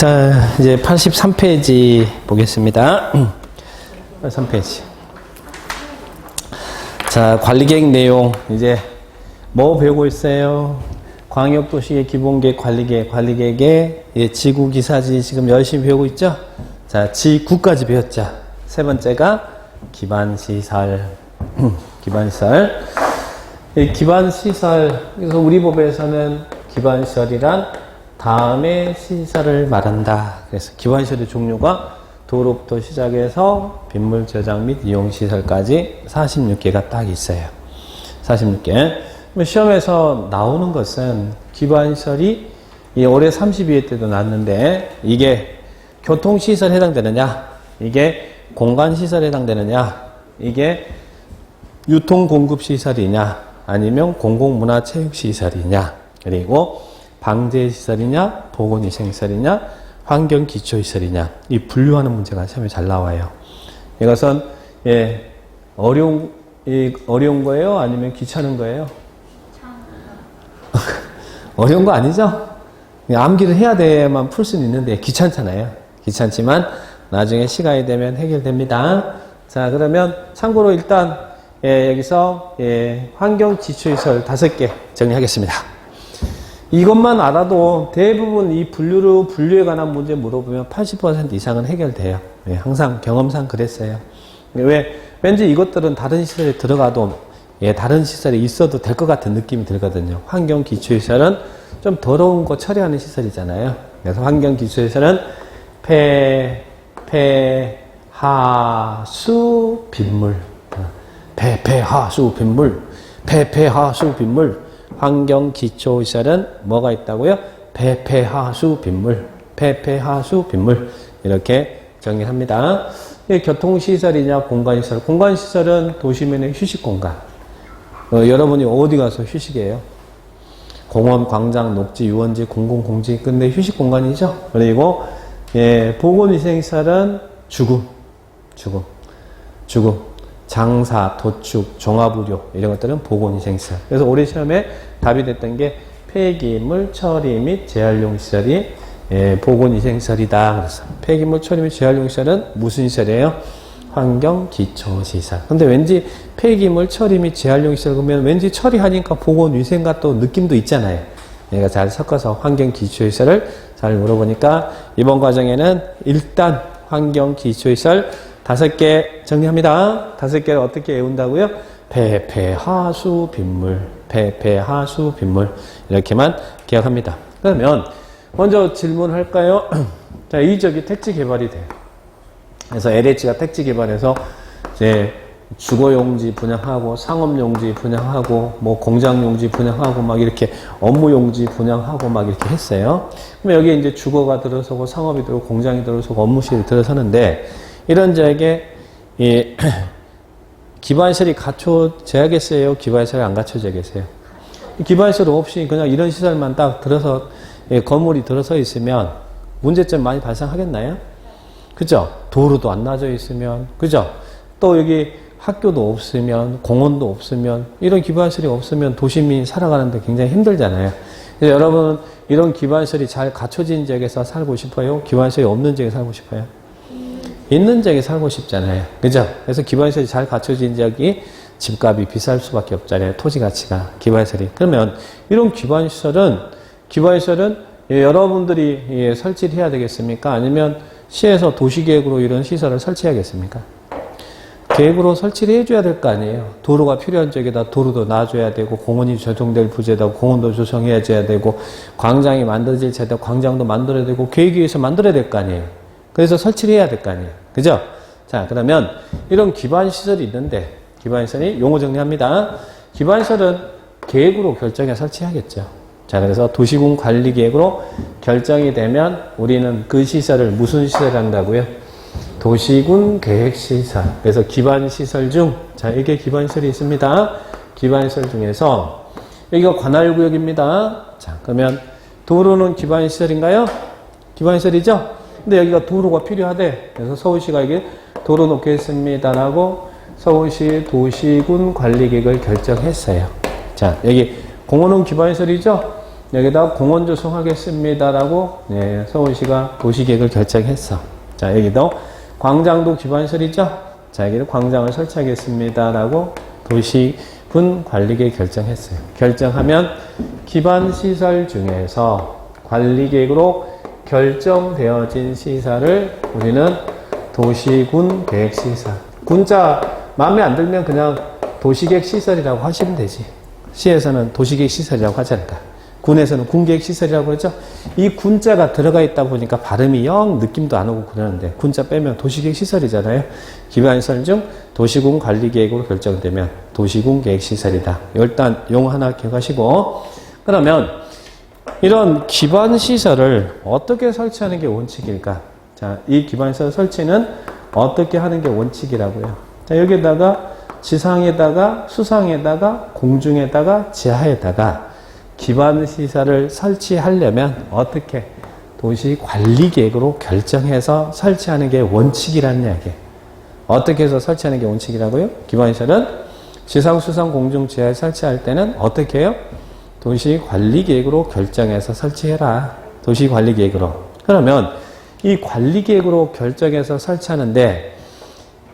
자, 이제 83페이지 보겠습니다. 83페이지. 자, 관리계획 내용. 이제 뭐 배우고 있어요? 광역도시의 기본계획, 관리계획의 지구기사지 지금 열심히 배우고 있죠? 자, 지구까지 배웠죠? 세 번째가 기반시설. 기반시설. 기반시설. 그래서 우리 법에서는 기반시설이란 다음의 시설을 말한다. 그래서 기반시설의 종류가 도로부터 시작해서 빗물 저장 및 이용시설까지 46개가 딱 있어요. 46개. 시험에서 나오는 것은 기반시설이 올해 32회 때도 나왔는데 이게 교통시설에 해당되느냐, 이게 공간시설에 해당되느냐, 이게 유통공급시설이냐, 아니면 공공문화체육시설이냐, 그리고 방제시설이냐, 보건위생시설이냐, 환경기초시설이냐, 이 분류하는 문제가 시험에 잘 나와요. 이것은 어려운 거예요? 아니면 귀찮은 거예요? 어려운 거 아니죠? 암기를 해야 돼야만 풀 수는 있는데 귀찮잖아요. 귀찮지만 나중에 시간이 되면 해결됩니다. 자, 그러면 참고로 일단 여기서 환경기초시설 5개 정리하겠습니다. 이것만 알아도 대부분 이 분류에 관한 문제 물어보면 80% 이상은 해결돼요. 항상 경험상 그랬어요. 왠지 이것들은 다른 시설에 들어가도 다른 시설에 있어도 될 것 같은 느낌이 들거든요. 환경기초시설은 좀 더러운 거 처리하는 시설이잖아요. 그래서 환경기초시설은 하수, 빗물. 하수, 빗물. 환경기초시설은 뭐가 있다고요? 하수, 빗물. 하수, 빗물. 이렇게 정의합니다. 교통시설이냐, 공간시설. 공간시설은 도시면의 휴식공간. 여러분이 어디 가서 휴식해요? 공원, 광장, 녹지, 유원지, 공공공지. 근데 휴식공간이죠? 그리고, 보건위생시설은 주금. 장사, 도축, 종합의료 이런 것들은 보건위생시설. 그래서 올해 시험에 답이 됐던 게 폐기물 처리 및 재활용 시설이 보건위생시설이다. 그래서 폐기물 처리 및 재활용 시설은 무슨 시설이에요? 환경기초시설. 근데 왠지 폐기물 처리 및 재활용 시설 그러면 왠지 처리하니까 보건위생과 또 느낌도 있잖아요. 얘가 잘 섞어서 환경기초시설을 잘 물어보니까 이번 과정에는 일단 환경기초시설 5개 정리합니다. 5개를 어떻게 외운다고요? 하수, 빗물. 하수, 빗물. 이렇게만 기억합니다. 그러면 먼저 질문할까요? 자, 이적이 택지 개발이 돼요. 그래서 LH가 택지 개발해서 이제 주거용지 분양하고 상업용지 분양하고 뭐 공장용지 분양하고 막 이렇게 업무용지 분양하고 막 이렇게 했어요. 그럼 여기에 이제 주거가 들어서고 상업이 들어서고 공장이 들어서고 업무실이 들어서는데 이런 지역에 기반시설이 갖춰져야겠어요? 기반시설이 안 갖춰져야겠어요? 기반시설 없이 그냥 이런 시설만 딱 들어서 건물이 들어서 있으면 문제점 많이 발생하겠나요? 그죠? 도로도 안 놔져 있으면, 그죠? 또 여기 학교도 없으면, 공원도 없으면, 이런 기반시설이 없으면 도시민이 살아가는데 굉장히 힘들잖아요. 그래서 여러분은 이런 기반시설이 잘 갖춰진 지역에서 살고 싶어요? 기반시설이 없는 지역에 살고 싶어요? 있는 지역에 살고 싶잖아요. 그죠? 그래서 기반시설이 잘 갖춰진 지역이 집값이 비쌀 수밖에 없잖아요. 토지 가치가, 기반시설이. 그러면 이런 기반시설은 여러분들이 설치를 해야 되겠습니까? 아니면 시에서 도시계획으로 이런 시설을 설치해야겠습니까? 계획으로 설치를 해줘야 될 거 아니에요. 도로가 필요한 지역에다 도로도 놔줘야 되고, 공원이 조성될 부지에다 공원도 조성해줘야 되고, 광장이 만들어질 차에다 광장도 만들어야 되고, 계획위에서 만들어야 될 거 아니에요. 그래서 설치를 해야 될 거 아니에요. 그죠? 자, 그러면 이런 기반시설이 있는데, 기반시설이 용어 정리합니다. 기반시설은 계획으로 결정해 설치하겠죠. 자, 그래서 도시군 관리 계획으로 결정이 되면 우리는 그 시설을 무슨 시설 한다고요? 도시군 계획시설. 그래서 기반시설 중, 자, 이게 기반시설이 있습니다. 기반시설 중에서, 여기가 관할구역입니다. 자, 그러면 도로는 기반시설인가요? 기반시설이죠? 근데 여기가 도로가 필요하대. 그래서 서울시가 이게 도로 놓겠습니다라고 서울시 도시군 관리계획을 결정했어요. 자, 여기 공원은 기반시설이죠? 여기다 공원 조성하겠습니다라고 예, 서울시가 도시계획을 결정했어. 자, 여기도 광장도 기반시설이죠. 자, 여기도 광장을 설치하겠습니다라고 도시군 관리계획 결정했어요. 결정하면 기반시설 중에서 관리계획으로 결정되어진 시설을 우리는 도시군 계획시설. 군자 마음에 안 들면 그냥 도시계획 시설이라고 하시면 되지. 시에서는 도시계획 시설이라고 하지 않을까. 군에서는 군계획 시설이라고 그러죠. 이 군자가 들어가 있다 보니까 발음이 영 느낌도 안 오고 그러는데 군자 빼면 도시계획 시설이잖아요. 기반시설 중 도시군 관리계획으로 결정되면 도시군 계획 시설이다. 일단 용어 하나 기억하시고, 그러면 이런 기반시설을 어떻게 설치하는 게 원칙일까? 자, 이 기반시설 설치는 어떻게 하는 게 원칙이라고요. 자, 여기다가 지상에다가 수상에다가 공중에다가 지하에다가 기반시설을 설치하려면 어떻게 도시관리계획으로 결정해서 설치하는 게 원칙이라는 이야기예요. 어떻게 해서 설치하는 게 원칙이라고요? 기반시설은 지상, 수상, 공중, 지하에 설치할 때는 어떻게 해요? 도시관리계획으로 결정해서 설치해라. 도시관리계획으로. 그러면 이 관리계획으로 결정해서 설치하는데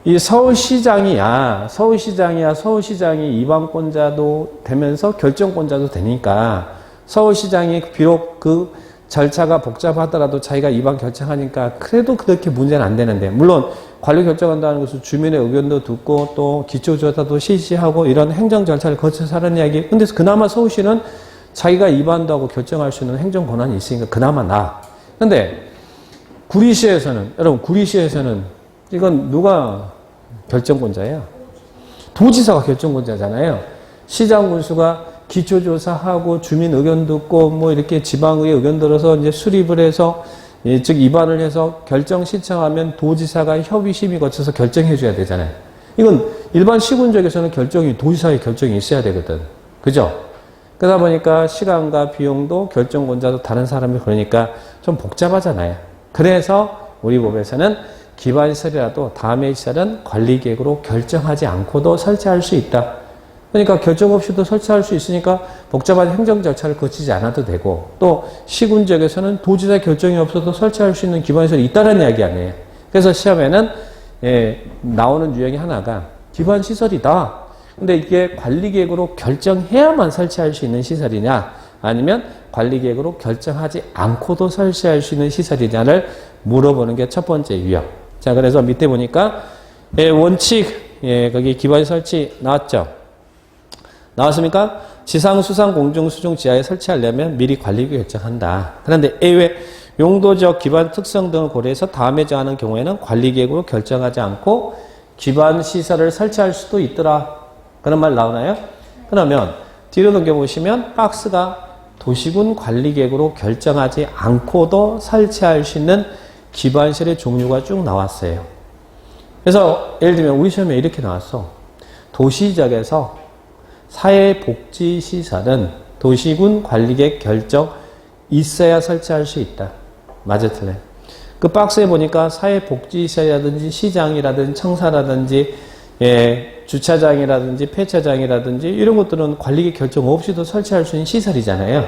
이 서울시장이 이방권자도 되면서 결정권자도 되니까 서울시장이 비록 그 절차가 복잡하더라도 자기가 이방 결정하니까 그래도 그렇게 문제는 안 되는데, 물론 관리 결정한다는 것은 주민의 의견도 듣고 또 기초조사도 실시하고 이런 행정 절차를 거쳐서 하는 이야기. 근데 그나마 서울시는 자기가 이반도 하고 결정할 수 있는 행정 권한이 있으니까 그나마 나아. 근데 구리시에서는, 여러분 구리시에서는 이건 누가 결정권자예요? 도지사가 결정권자잖아요. 시장 군수가 기초조사하고 주민 의견 듣고 뭐 이렇게 지방의 의견 들어서 이제 수립을 해서 즉 입안을 해서 결정 신청하면 도지사가 협의 심의 거쳐서 결정해 줘야 되잖아요. 이건 일반 시군적에서는 결정이 도지사의 결정이 있어야 되거든. 그죠? 그러다 보니까 시간과 비용도 결정권자도 다른 사람이 그러니까 좀 복잡하잖아요. 그래서 우리 법에서는 기반시설이라도 다음의 시설은 관리계획으로 결정하지 않고도 설치할 수 있다. 그러니까 결정 없이도 설치할 수 있으니까 복잡한 행정 절차를 거치지 않아도 되고, 또 시군지역에서는 도지사 결정이 없어도 설치할 수 있는 기반시설이 있다는 이야기 아니에요. 그래서 시험에는 나오는 유형이 하나가 기반시설이다. 근데 이게 관리계획으로 결정해야만 설치할 수 있는 시설이냐, 아니면 관리계획으로 결정하지 않고도 설치할 수 있는 시설이냐를 물어보는 게 첫 번째 유형. 자, 그래서 밑에 보니까 원칙, 거기 기반 설치 나왔죠? 나왔습니까? 지상, 수상, 공중, 수중, 지하에 설치하려면 미리 관리계획 결정한다. 그런데 예외, 용도적 기반 특성 등을 고려해서 다음에 정하는 경우에는 관리계획으로 결정하지 않고 기반 시설을 설치할 수도 있더라. 그런 말 나오나요? 그러면 뒤로 넘겨보시면 박스가 도시군 관리계획으로 결정하지 않고도 설치할 수 있는 기반시설의 종류가 쭉 나왔어요. 그래서 예를 들면 우리 시험에 이렇게 나왔어. 도시지역에서 사회복지시설은 도시군 관리계획 결정 있어야 설치할 수 있다. 맞아, 틀려? 그 박스에 보니까 사회복지시설이라든지 시장이라든지 청사라든지 주차장이라든지 폐차장이라든지 이런 것들은 관리계획 결정 없이도 설치할 수 있는 시설이잖아요.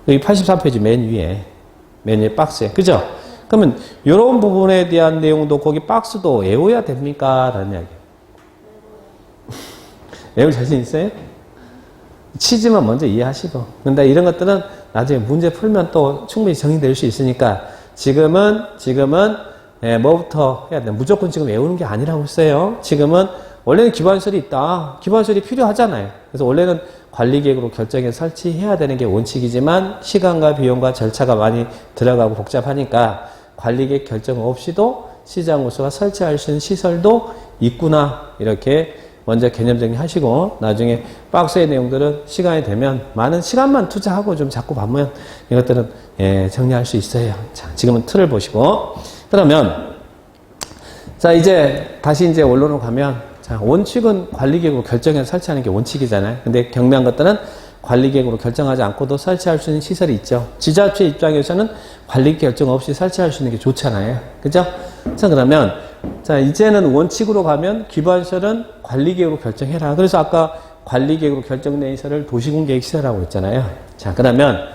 여기 83페이지 맨 위에 박스에. 그죠? 그러면 이런 부분에 대한 내용도 거기 박스도 외워야 됩니까? 라는 이야기. 외울 자신 있어요? 취지만 먼저 이해하시고. 근데 이런 것들은 나중에 문제 풀면 또 충분히 정리될 수 있으니까 지금은 뭐부터 해야 돼? 무조건 지금 외우는 게 아니라고 했어요. 지금은 원래는 기반시설이 있다. 기반시설이 필요하잖아요. 그래서 원래는 관리계획으로 결정해 설치해야 되는 게 원칙이지만 시간과 비용과 절차가 많이 들어가고 복잡하니까 관리계획 결정 없이도 시장 군수가 설치할 수 있는 시설도 있구나. 이렇게 먼저 개념 정리하시고 나중에 박스의 내용들은 시간이 되면 많은 시간만 투자하고 좀 자꾸 보면 이것들은 정리할 수 있어요. 자, 지금은 틀을 보시고 그러면 자 이제 다시 이제 원론으로 가면 자 원칙은 관리계획으로 결정해서 설치하는 게 원칙이잖아요. 근데 경미한 것들은 관리계획으로 결정하지 않고도 설치할 수 있는 시설이 있죠. 지자체 입장에서는 관리계획 결정 없이 설치할 수 있는 게 좋잖아요. 그죠? 자 그러면 자 이제는 원칙으로 가면 기반시설은 관리계획으로 결정해라. 그래서 아까 관리계획으로 결정된 시설을 도시군계획시설이라고 했잖아요. 자, 그러면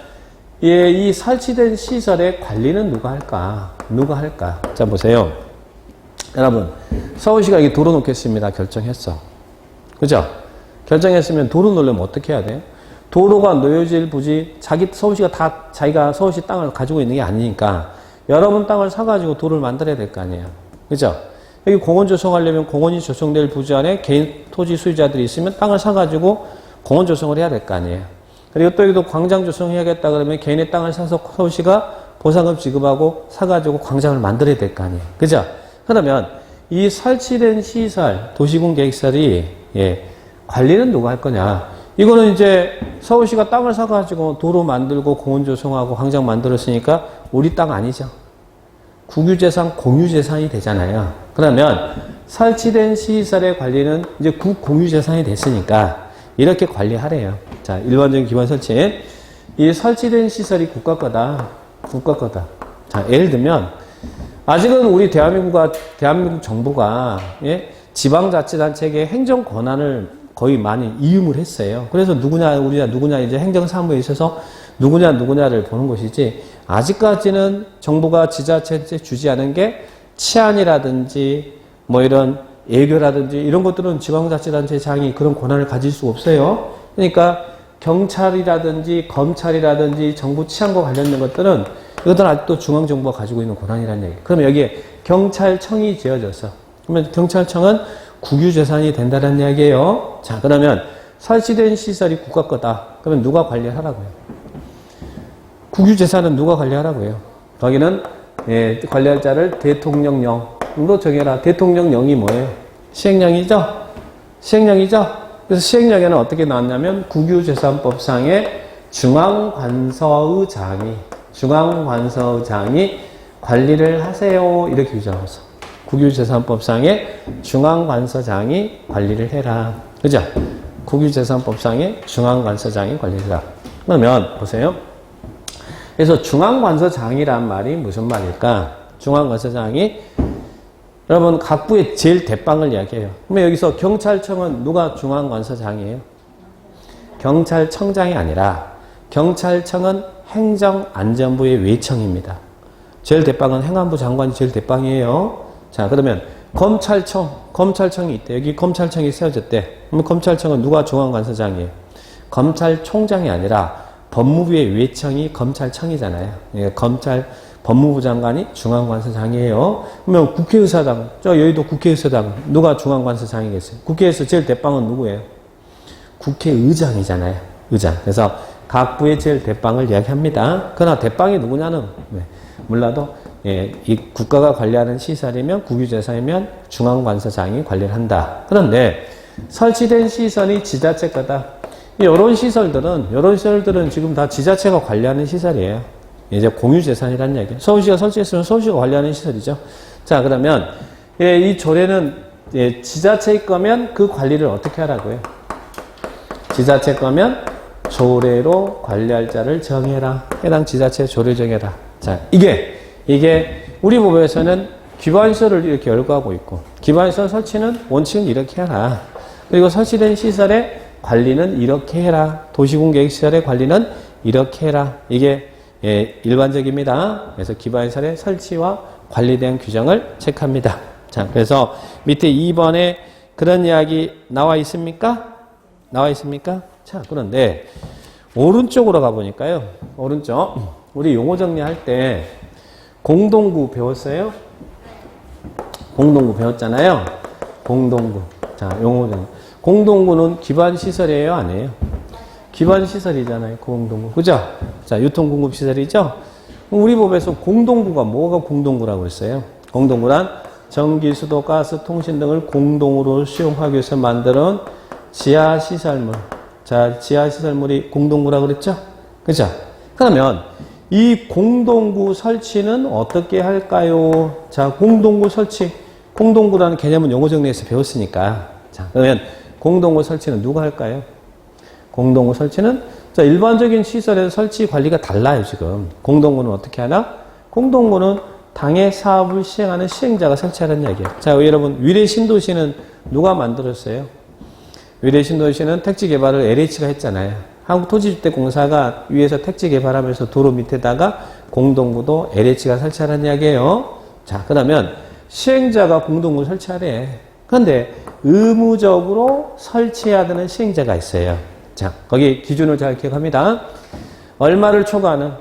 이 설치된 시설의 관리는 누가 할까? 누가 할까? 자, 보세요. 여러분, 서울시가 이게 도로 놓겠습니다. 결정했어. 그죠? 결정했으면 도로 놓으려면 어떻게 해야 돼요? 도로가 놓여질 부지, 서울시가 다 자기가 서울시 땅을 가지고 있는 게 아니니까 여러분 땅을 사가지고 도로를 만들어야 될 거 아니에요. 그죠? 여기 공원 조성하려면 공원이 조성될 부지 안에 개인 토지 소유자들이 있으면 땅을 사가지고 공원 조성을 해야 될 거 아니에요. 그리고 또 여기도 광장 조성해야겠다 그러면 개인의 땅을 사서 서울시가 보상금 지급하고 사가지고 광장을 만들어야 될 거 아니에요. 그죠? 그러면 이 설치된 시설, 도시군계획설이 관리는 누가 할 거냐? 이거는 이제 서울시가 땅을 사가지고 도로 만들고 공원 조성하고 광장 만들었으니까 우리 땅 아니죠. 국유재산, 공유재산이 되잖아요. 그러면 설치된 시설의 관리는 이제 국공유재산이 됐으니까 이렇게 관리하래요. 자, 일반적인 기반 설치. 이 설치된 시설이 국가 거다. 국가 거다. 자, 예를 들면 아직은 우리 대한민국 정부가 지방자치단체에게 행정 권한을 거의 많이 이음을 했어요. 그래서 우리가 누구냐 이제 행정사무에 있어서 누구냐를 보는 것이지 아직까지는 정부가 지자체에 주지 않은 게 치안이라든지 뭐 이런 애교라든지 이런 것들은 지방자치단체장이 그런 권한을 가질 수 없어요. 그러니까 경찰이라든지 검찰이라든지 정부 치안과 관련된 것들은 이것들은 아직도 중앙정부가 가지고 있는 권한이라는 얘기. 그러면 여기에 경찰청이 지어져서 그러면 경찰청은 국유재산이 된다는 이야기예요. 자, 그러면 설치된 시설이 국가 거다. 그러면 누가 관리를 하라고요? 국유재산은 누가 관리하라고요? 거기는 관리할 자를 대통령령으로 정해라. 대통령령이 뭐예요? 시행령이죠? 시행령이죠? 그래서 시행령에는 어떻게 나왔냐면 국유재산법상의 중앙관서의장이 관리를 하세요. 이렇게 규정했어. 국유재산법상의 중앙관서장이 관리를 해라. 그죠? 국유재산법상의 중앙관서장이 관리를 해라. 그러면 보세요. 그래서 중앙관서장이란 말이 무슨 말일까? 중앙관서장이 여러분 각 부의 제일 대빵을 이야기해요. 그러면 여기서 경찰청은 누가 중앙관서장이에요? 경찰청장이 아니라 경찰청은 행정안전부의 외청입니다. 제일 대빵은 행안부 장관이 제일 대빵이에요. 자, 그러면 검찰청이 있대. 여기 검찰청이 세워졌대. 그러면 검찰청은 누가 중앙관서장이에요? 검찰총장이 아니라 법무부의 외청이 검찰청이잖아요. 법무부 장관이 중앙관서장이에요. 그러면 국회의사당, 여의도 국회의사당 누가 중앙관서장이겠어요? 국회에서 제일 대빵은 누구예요? 국회의장이잖아요. 의장. 그래서 각 부의 제일 대빵을 이야기합니다. 그러나 대빵이 누구냐는 몰라도 이 국가가 관리하는 시설이면 국유재산이면 중앙관서장이 관리를 한다. 그런데 설치된 시설이 지자체 거다. 이런 시설들은 지금 다 지자체가 관리하는 시설이에요. 이제 공유재산이라는 얘기예요. 서울시가 설치했으면 서울시가 관리하는 시설이죠. 자, 그러면 이 조례는 지자체의 거면 그 관리를 어떻게 하라고요? 지자체 거면 조례로 관리할 자를 정해라. 해당 지자체 조례 정해라. 자, 이게 우리 법에서는 기반시설을 이렇게 열거하고 있고 기반시설 설치는 원칙은 이렇게 해라. 그리고 설치된 시설의 관리는 이렇게 해라. 도시군계획시설의 관리는 이렇게 해라. 이게 일반적입니다. 그래서 기반시설의 설치와 관리에 대한 규정을 체크합니다. 자, 그래서 밑에 2번에 그런 이야기 나와 있습니까? 나와 있습니까? 자, 그런데 오른쪽으로 가보니까요. 오른쪽 우리 용어 정리할 때 공동구 배웠어요? 공동구 배웠잖아요. 공동구. 자, 용어 정리. 공동구는 기반시설이에요? 아니에요? 기반시설이잖아요. 공동구. 그죠? 자, 유통공급시설이죠? 우리 법에서 공동구가 뭐가 공동구라고 했어요? 공동구란 전기, 수도, 가스, 통신 등을 공동으로 수용하기 위해서 만드는 지하시설물. 자, 지하시설물이 공동구라고 그랬죠? 그죠? 그러면 이 공동구 설치는 어떻게 할까요? 자, 공동구 설치. 공동구라는 개념은 용어 정리에서 배웠으니까. 자, 그러면 공동구 설치는 누가 할까요? 공동구 설치는 자, 일반적인 시설에서 설치 관리가 달라요, 지금. 공동구는 어떻게 하나? 공동구는 당의 사업을 시행하는 시행자가 설치하는 얘기예요. 자, 여러분, 위례신도시는 누가 만들었어요? 위례신도시는 택지 개발을 LH가 했잖아요. 한국토지주택공사가 위에서 택지 개발하면서 도로 밑에다가 공동구도 LH가 설치하라는 이야기예요. 자, 그러면 시행자가 공동구 설치하래. 그런데 의무적으로 설치해야 되는 시행자가 있어요. 자, 거기 기준을 잘 기억합니다. 얼마를 초과하는?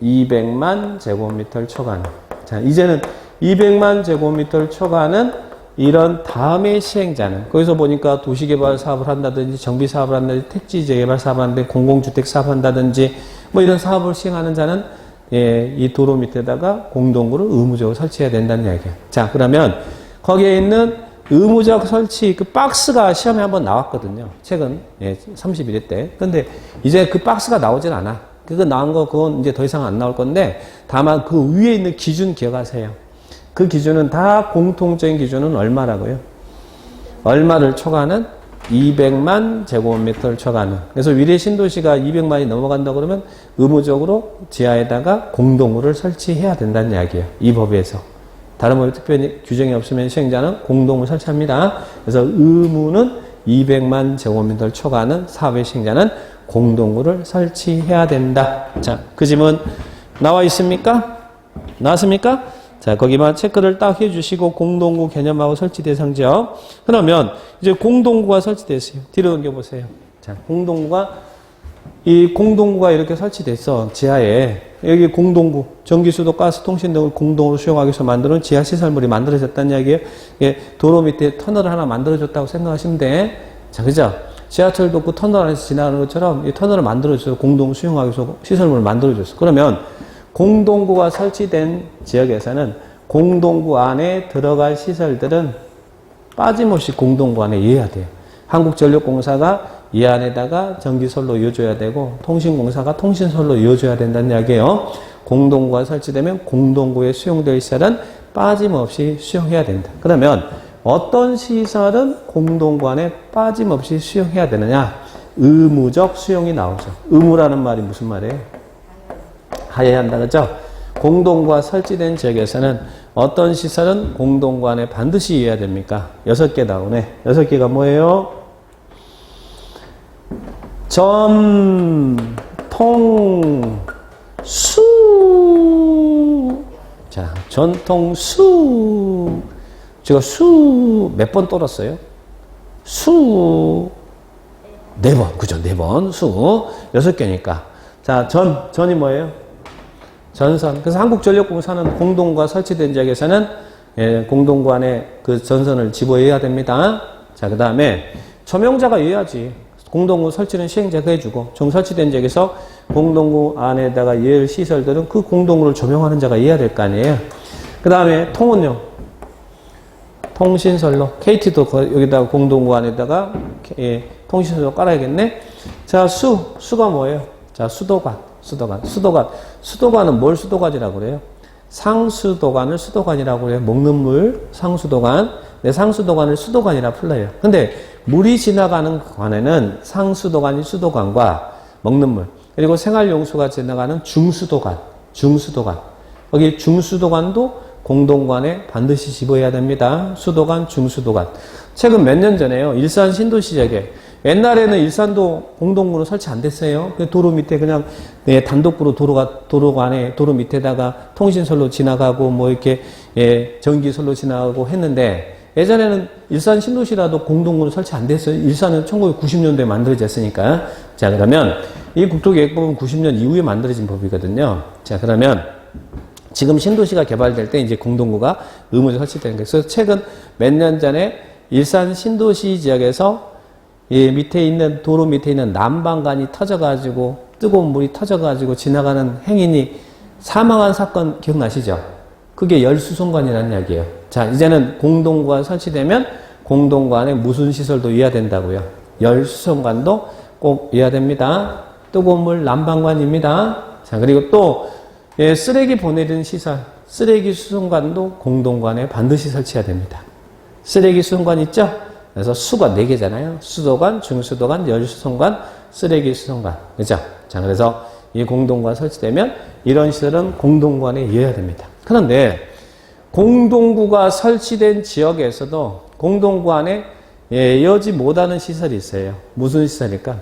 200만 제곱미터를 초과하는. 자, 이제는 200만 제곱미터를 초과하는 이런 다음의 시행자는, 거기서 보니까 도시개발 사업을 한다든지 정비사업을 한다든지 택지 재개발 사업을 한다든지 공공주택 사업을 한다든지 뭐 이런 사업을 시행하는 자는 이 도로 밑에다가 공동구를 의무적으로 설치해야 된다는 이야기예요. 자, 그러면 거기에 있는 의무적 설치 그 박스가 시험에 한번 나왔거든요. 최근 31회 때. 근데 이제 그 박스가 나오진 않아. 그거 나온 거 그건 이제 더 이상 안 나올 건데, 다만 그 위에 있는 기준 기억하세요. 그 기준은 다 공통적인 기준은 얼마라고요? 얼마를 초과하는? 200만 제곱미터를 초과하는. 그래서 위례 신도시가 200만이 넘어간다 그러면 의무적으로 지하에다가 공동구를 설치해야 된다는 이야기예요. 이 법에서. 다른 법에 특별히 규정이 없으면 시행자는 공동구 설치합니다. 그래서 의무는 200만 제곱미터를 초과하는 사업의 시행자는 공동구를 설치해야 된다. 자, 그 지문 나와 있습니까? 나왔습니까? 자, 거기만 체크를 딱 해주시고 공동구 개념하고 설치 대상 지역. 그러면 이제 공동구가 설치됐어요. 뒤로 넘겨보세요. 자, 공동구가 이렇게 설치됐어. 지하에. 여기 공동구, 전기, 수도, 가스, 통신 등을 공동으로 수용하기 위해서 만드는 지하 시설물이 만들어졌다는 이야기예요. 도로 밑에 터널을 하나 만들어줬다고 생각하시면 돼. 자, 그죠? 지하철도 그 터널 안에서 지나가는 것처럼 이 터널을 만들어줘서 공동 수용하기 위해서 시설물을 만들어줬어. 그러면 공동구가 설치된 지역에서는 공동구 안에 들어갈 시설들은 빠짐없이 공동구 안에 이해해야 돼요. 한국전력공사가 이 안에다가 전기선로 이어줘야 되고 통신공사가 통신선로 이어줘야 된다는 이야기예요. 공동구가 설치되면 공동구에 수용될 시설은 빠짐없이 수용해야 된다. 그러면 어떤 시설은 공동구 안에 빠짐없이 수용해야 되느냐? 의무적 수용이 나오죠. 의무라는 말이 무슨 말이에요? 하여야 한다, 그죠? 공동구가 설치된 지역에서는 어떤 시설은 공동구 안에 반드시 이해해야 됩니까? 6개 나오네. 6개가 뭐예요? 전, 통, 수. 자, 전통, 수. 제가 수 몇 번 떨었어요? 수 4번. 그죠? 4번. 수 6개니까. 자, 전이 뭐예요? 전선. 그래서 한국전력공사는 공동구가 설치된 지역에서는 공동구 안에 그 전선을 집어해야 됩니다. 자, 그 다음에 조명자가 이해하지. 공동구 설치는 시행자가 해주고, 정 설치된 지역에서 공동구 안에다가 이해할 시설들은 그 공동구를 조명하는 자가 이해해야 될 거 아니에요. 그 다음에 통은요. 통신선로. KT도 여기다가 공동구 안에다가 통신선로 깔아야겠네. 자, 수가 뭐예요? 자, 수도관은 뭘 수도관이라고 그래요? 상수도관을 수도관이라고 그래요. 먹는 물, 상수도관. 네, 상수도관을 수도관이라 불러요. 근데 물이 지나가는 관에는 상수도관이 수도관과 먹는 물, 그리고 생활용수가 지나가는 중수도관. 거기 중수도관도 공동관에 반드시 집어야 됩니다. 수도관, 중수도관. 최근 몇 년 전에요. 일산 신도시 지역에, 옛날에는 일산도 공동구로 설치 안 됐어요. 도로 밑에 그냥 단독구로 도로 안에 도로 밑에다가 통신선로 지나가고 뭐 이렇게 전기선로 지나가고 했는데, 예전에는 일산 신도시라도 공동구로 설치 안 됐어요. 일산은 1990년도에 만들어졌으니까. 자, 그러면 이 국토계획법은 90년 이후에 만들어진 법이거든요. 자, 그러면 지금 신도시가 개발될 때 이제 공동구가 의무적으로 설치되는 거예요. 그래서 최근 몇 년 전에 일산 신도시 지역에서 이 밑에 있는, 도로 밑에 있는 난방관이 터져가지고, 뜨거운 물이 터져가지고 지나가는 행인이 사망한 사건 기억나시죠? 그게 열수송관이라는 이야기예요. 자, 이제는 공동구가 설치되면 공동구 안에 무슨 시설도 이해야 된다고요. 열수송관도 꼭 이해야 됩니다. 뜨거운 물 난방관입니다. 자, 그리고 또 쓰레기 보내는 시설, 쓰레기 수송관도 공동구 안에 반드시 설치해야 됩니다. 쓰레기 수송관 있죠? 그래서 수가 4개잖아요. 수도관, 중수도관, 열수송관, 쓰레기 수송관. 그죠? 자, 그래서 이 공동구가 설치되면 이런 시설은 공동구 안에 이해해야 됩니다. 그런데 공동구가 설치된 지역에서도 공동구 안에 이어지 못하는 시설이 있어요. 무슨 시설일까?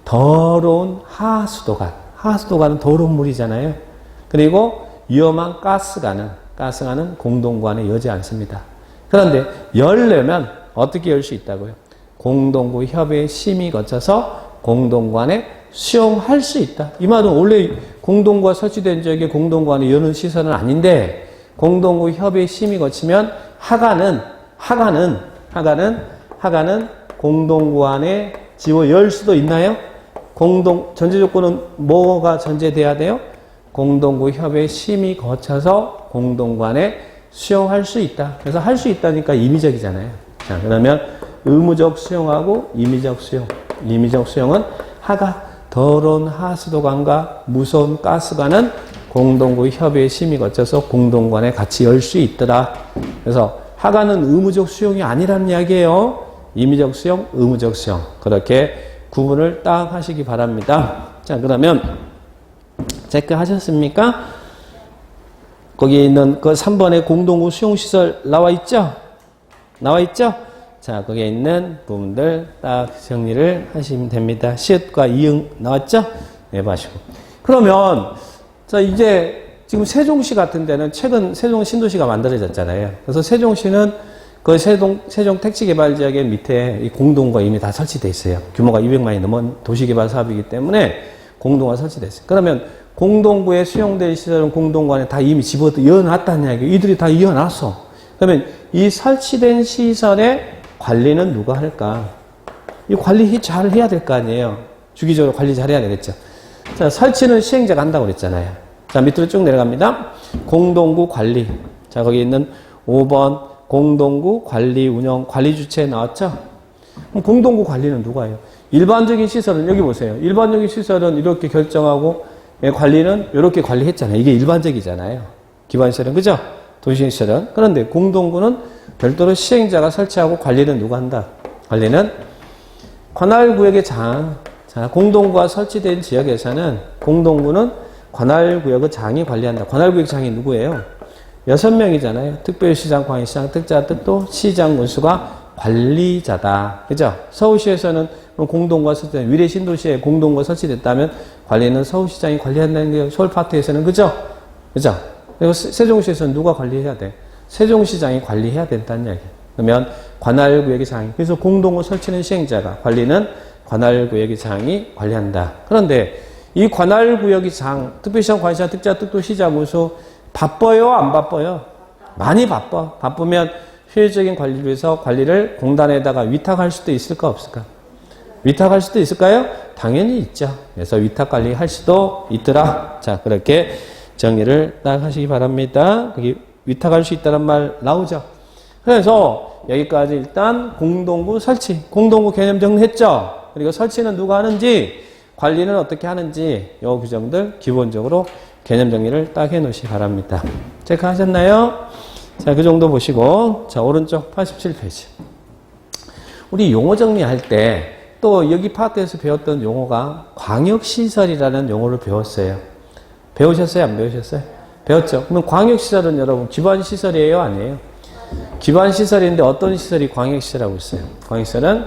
더러운 하수도관. 하수도관은 더러운 물이잖아요. 그리고 위험한 가스관은 공동구안에 여지 않습니다. 그런데 열려면 어떻게 열 수 있다고요? 공동구 협의 심의 거쳐서 공동구안에 수용할 수 있다. 이 말은 원래 공동구가 설치된 지역에 공동구안에 여는 시설은 아닌데 공동구 협의 심의 거치면 하가는 공동구안에 지워 열 수도 있나요? 전제 조건은 뭐가 전제돼야 돼요? 공동구 협의 심의 거쳐서 공동구안에 수용할 수 있다. 그래서 할 수 있다니까 임의적이잖아요. 자, 그러면 의무적 수용하고 임의적 수용. 임의적 수용은 하가 더러운 하수도관과 무서운 가스관은 공동구 협의 심의 거쳐서 공동구안에 같이 열 수 있더라. 그래서 하가는 의무적 수용이 아니라는 이야기예요. 임의적 수용, 의무적 수용. 그렇게 구분을 딱 하시기 바랍니다. 자, 그러면 체크하셨습니까? 거기에 있는 그 3번의 공동구 수용시설 나와 있죠? 나와 있죠? 자, 거기에 있는 부분들 딱 정리를 하시면 됩니다. 시읒과 이응 나왔죠? 네, 봐시고. 그러면, 자, 이제 지금 세종시 같은 데는 최근 세종 신도시가 만들어졌잖아요. 그래서 세종시는 그 세종 택지개발지역의 밑에 이 공동구가 이미 다 설치되어 있어요. 규모가 200만이 넘은 도시개발 사업이기 때문에 공동구가 설치되어 있어요. 그러면 공동구에 수용될 시설은 공동구안에 다 이미 이어놨다는 이야기예요. 이들이 다 이어놨어. 그러면 이 설치된 시설의 관리는 누가 할까? 이 관리 잘 해야 될 거 아니에요. 주기적으로 관리 잘 해야 되겠죠. 자, 설치는 시행자가 한다고 그랬잖아요. 자, 밑으로 쭉 내려갑니다. 공동구 관리. 자, 거기 있는 5번 공동구 관리 운영 관리 주체 나왔죠? 그럼 공동구 관리는 누가 해요? 일반적인 시설은 여기 보세요. 일반적인 시설은 이렇게 결정하고 관리는 이렇게 관리했잖아요. 이게 일반적이잖아요. 기반시설은 그죠? 도시시설은. 그런데 공동구는 별도로 시행자가 설치하고 관리는 누가 한다? 관리는 관할구역의 장. 자, 공동구가 설치된 지역에서는 공동구는 관할구역의 장이 관리한다. 관할구역 장이 누구예요? 6명이잖아요. 특별시장, 광역시장, 특자 뜻도 시장 군수가 관리자다. 그죠? 서울시에서는 공동구가 설치된 위례신도시에 공동구가 설치됐다면 관리는 서울시장이 관리한다는 게 서울파트에서는 그죠? 그죠? 그리고 세종시에서는 누가 관리해야 돼? 세종시장이 관리해야 된다는 이야기예요. 그러면 관할구역의 장이 그래서 공동구 설치는 시행자가 관리는 관할구역의 장이 관리한다. 그런데 이 관할구역의 장, 특별시장, 광역시장, 특자 뜻도 시장 군수 바빠요? 안 바빠요? 많이 바빠. 바쁘면 효율적인 관리를 위해서 관리를 공단에다가 위탁할 수도 있을까 없을까? 위탁할 수도 있을까요? 당연히 있죠. 그래서 위탁 관리할 수도 있더라. 자, 그렇게 정리를 딱 하시기 바랍니다. 거기 위탁할 수 있다는 말 나오죠. 그래서 여기까지 일단 공동구 설치, 공동구 개념 정리했죠. 그리고 설치는 누가 하는지, 관리는 어떻게 하는지 요 규정들 기본적으로 개념 정리를 딱 해놓으시기 바랍니다. 체크하셨나요? 자, 그 정도 보시고, 자, 오른쪽 87페이지. 우리 용어 정리할 때, 또 여기 파트에서 배웠던 용어가 광역시설이라는 용어를 배웠어요. 배우셨어요? 안 배우셨어요? 배웠죠? 그러면 광역시설은 여러분 기반시설이에요? 아니에요? 기반시설인데 어떤 시설이 광역시설이라고 있어요? 광역시설은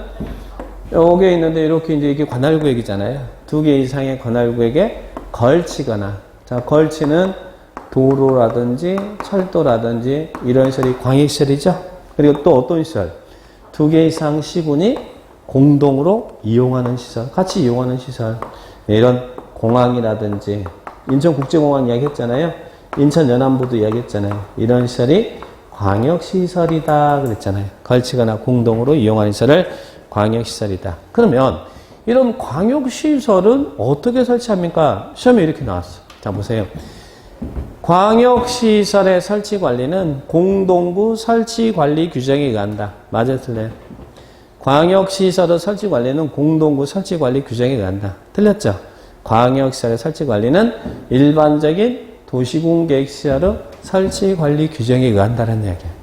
여기에 있는데 이렇게 이제 이게 관할구역이잖아요. 2개 이상의 관할구역에 걸치거나, 자, 걸치는 도로라든지 철도라든지 이런 시설이 광역시설이죠. 그리고 또 어떤 시설? 2개 이상 시군이 공동으로 이용하는 시설, 같이 이용하는 시설. 이런 공항이라든지 인천국제공항 이야기했잖아요. 인천연안부도 이야기했잖아요. 이런 시설이 광역시설이다 그랬잖아요. 걸치거나 공동으로 이용하는 시설을 광역시설이다. 그러면 이런 광역시설은 어떻게 설치합니까? 시험에 이렇게 나왔어. 자, 보세요. 광역시설의 설치관리는 공동구 설치관리 규정에 의한다. 맞아요, 틀려요? 광역시설의 설치관리는 공동구 설치관리 규정에 의한다. 틀렸죠? 광역시설의 설치관리는 일반적인 도시공계획시설의 설치관리 규정에 의한다는 이야기예요.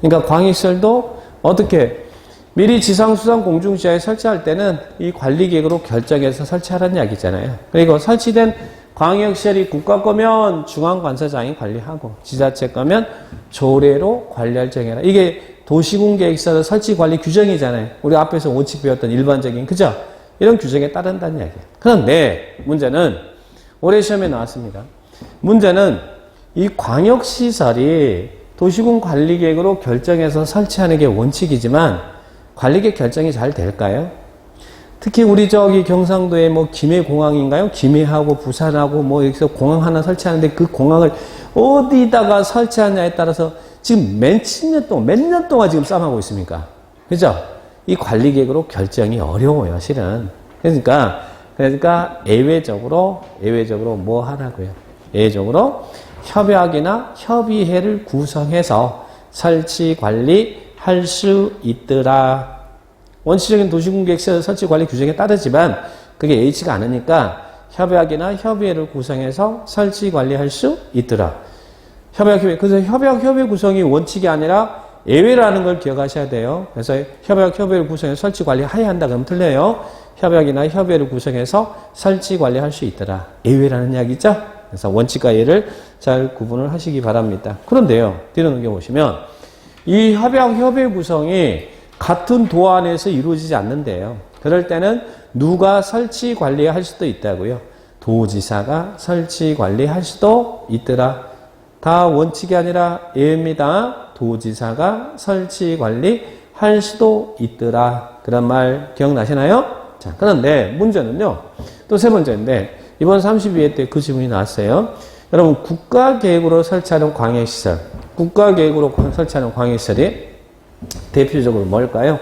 그러니까 광역시설도 어떻게 미리 지상수상 공중지하에 설치할 때는 이 관리계획으로 결정해서 설치하라는 이야기잖아요. 그리고 설치된 광역시설이 국가 거면 중앙관서장이 관리하고 지자체 거면 조례로 관리할 정해라. 이게 도시공계획시설 설치관리 규정이잖아요. 우리 앞에서 원칙 배웠던 일반적인, 그죠? 이런 규정에 따른다는 이야기예요. 그런데 문제는 올해 시험에 나왔습니다. 문제는 이 광역시설이 도시군 관리계획으로 결정해서 설치하는 게 원칙이지만 관리계획 결정이 잘 될까요? 특히 우리 저기 경상도에 뭐 김해공항인가요? 김해하고 부산하고 뭐 여기서 공항 하나 설치하는데 그 공항을 어디다가 설치하냐에 따라서 지금 몇 년 동안 지금 싸움하고 있습니까? 그죠? 이 관리계획으로 결정이 어려워요, 실은. 그러니까 예외적으로 뭐 하라고요? 예외적으로 협약이나 협의회를 구성해서 설치 관리할 수 있더라. 원칙적인 도시공계획시설 설치 관리 규정에 따르지만 그게 H가 않으니까 협약이나 협의회를 구성해서 설치 관리할 수 있더라. 그래서 협의 구성이 원칙이 아니라 예외라는 걸 기억하셔야 돼요. 그래서 협의를 구성해서 설치 관리해야 한다 그러면 틀려요. 협약이나 협의회를 구성해서 설치 관리할 수 있더라. 예외라는 이야기죠. 그래서 원칙과 예를 잘 구분을 하시기 바랍니다. 그런데요, 뒤로 넘겨보시면 이 협의 구성이 같은 도 안에서 이루어지지 않는데요. 그럴 때는 누가 설치 관리할 수도 있다고요. 도지사가 설치 관리할 수도 있더라. 다 원칙이 아니라 예입니다. 도지사가 설치 관리할 수도 있더라. 그런 말 기억나시나요? 자, 그런데 문제는요. 또 세 번째인데 이번 32회 때 그 질문이 나왔어요. 여러분 국가계획으로 설치하는 광역시설, 국가계획으로 설치하는 광역시설이 대표적으로 뭘까요?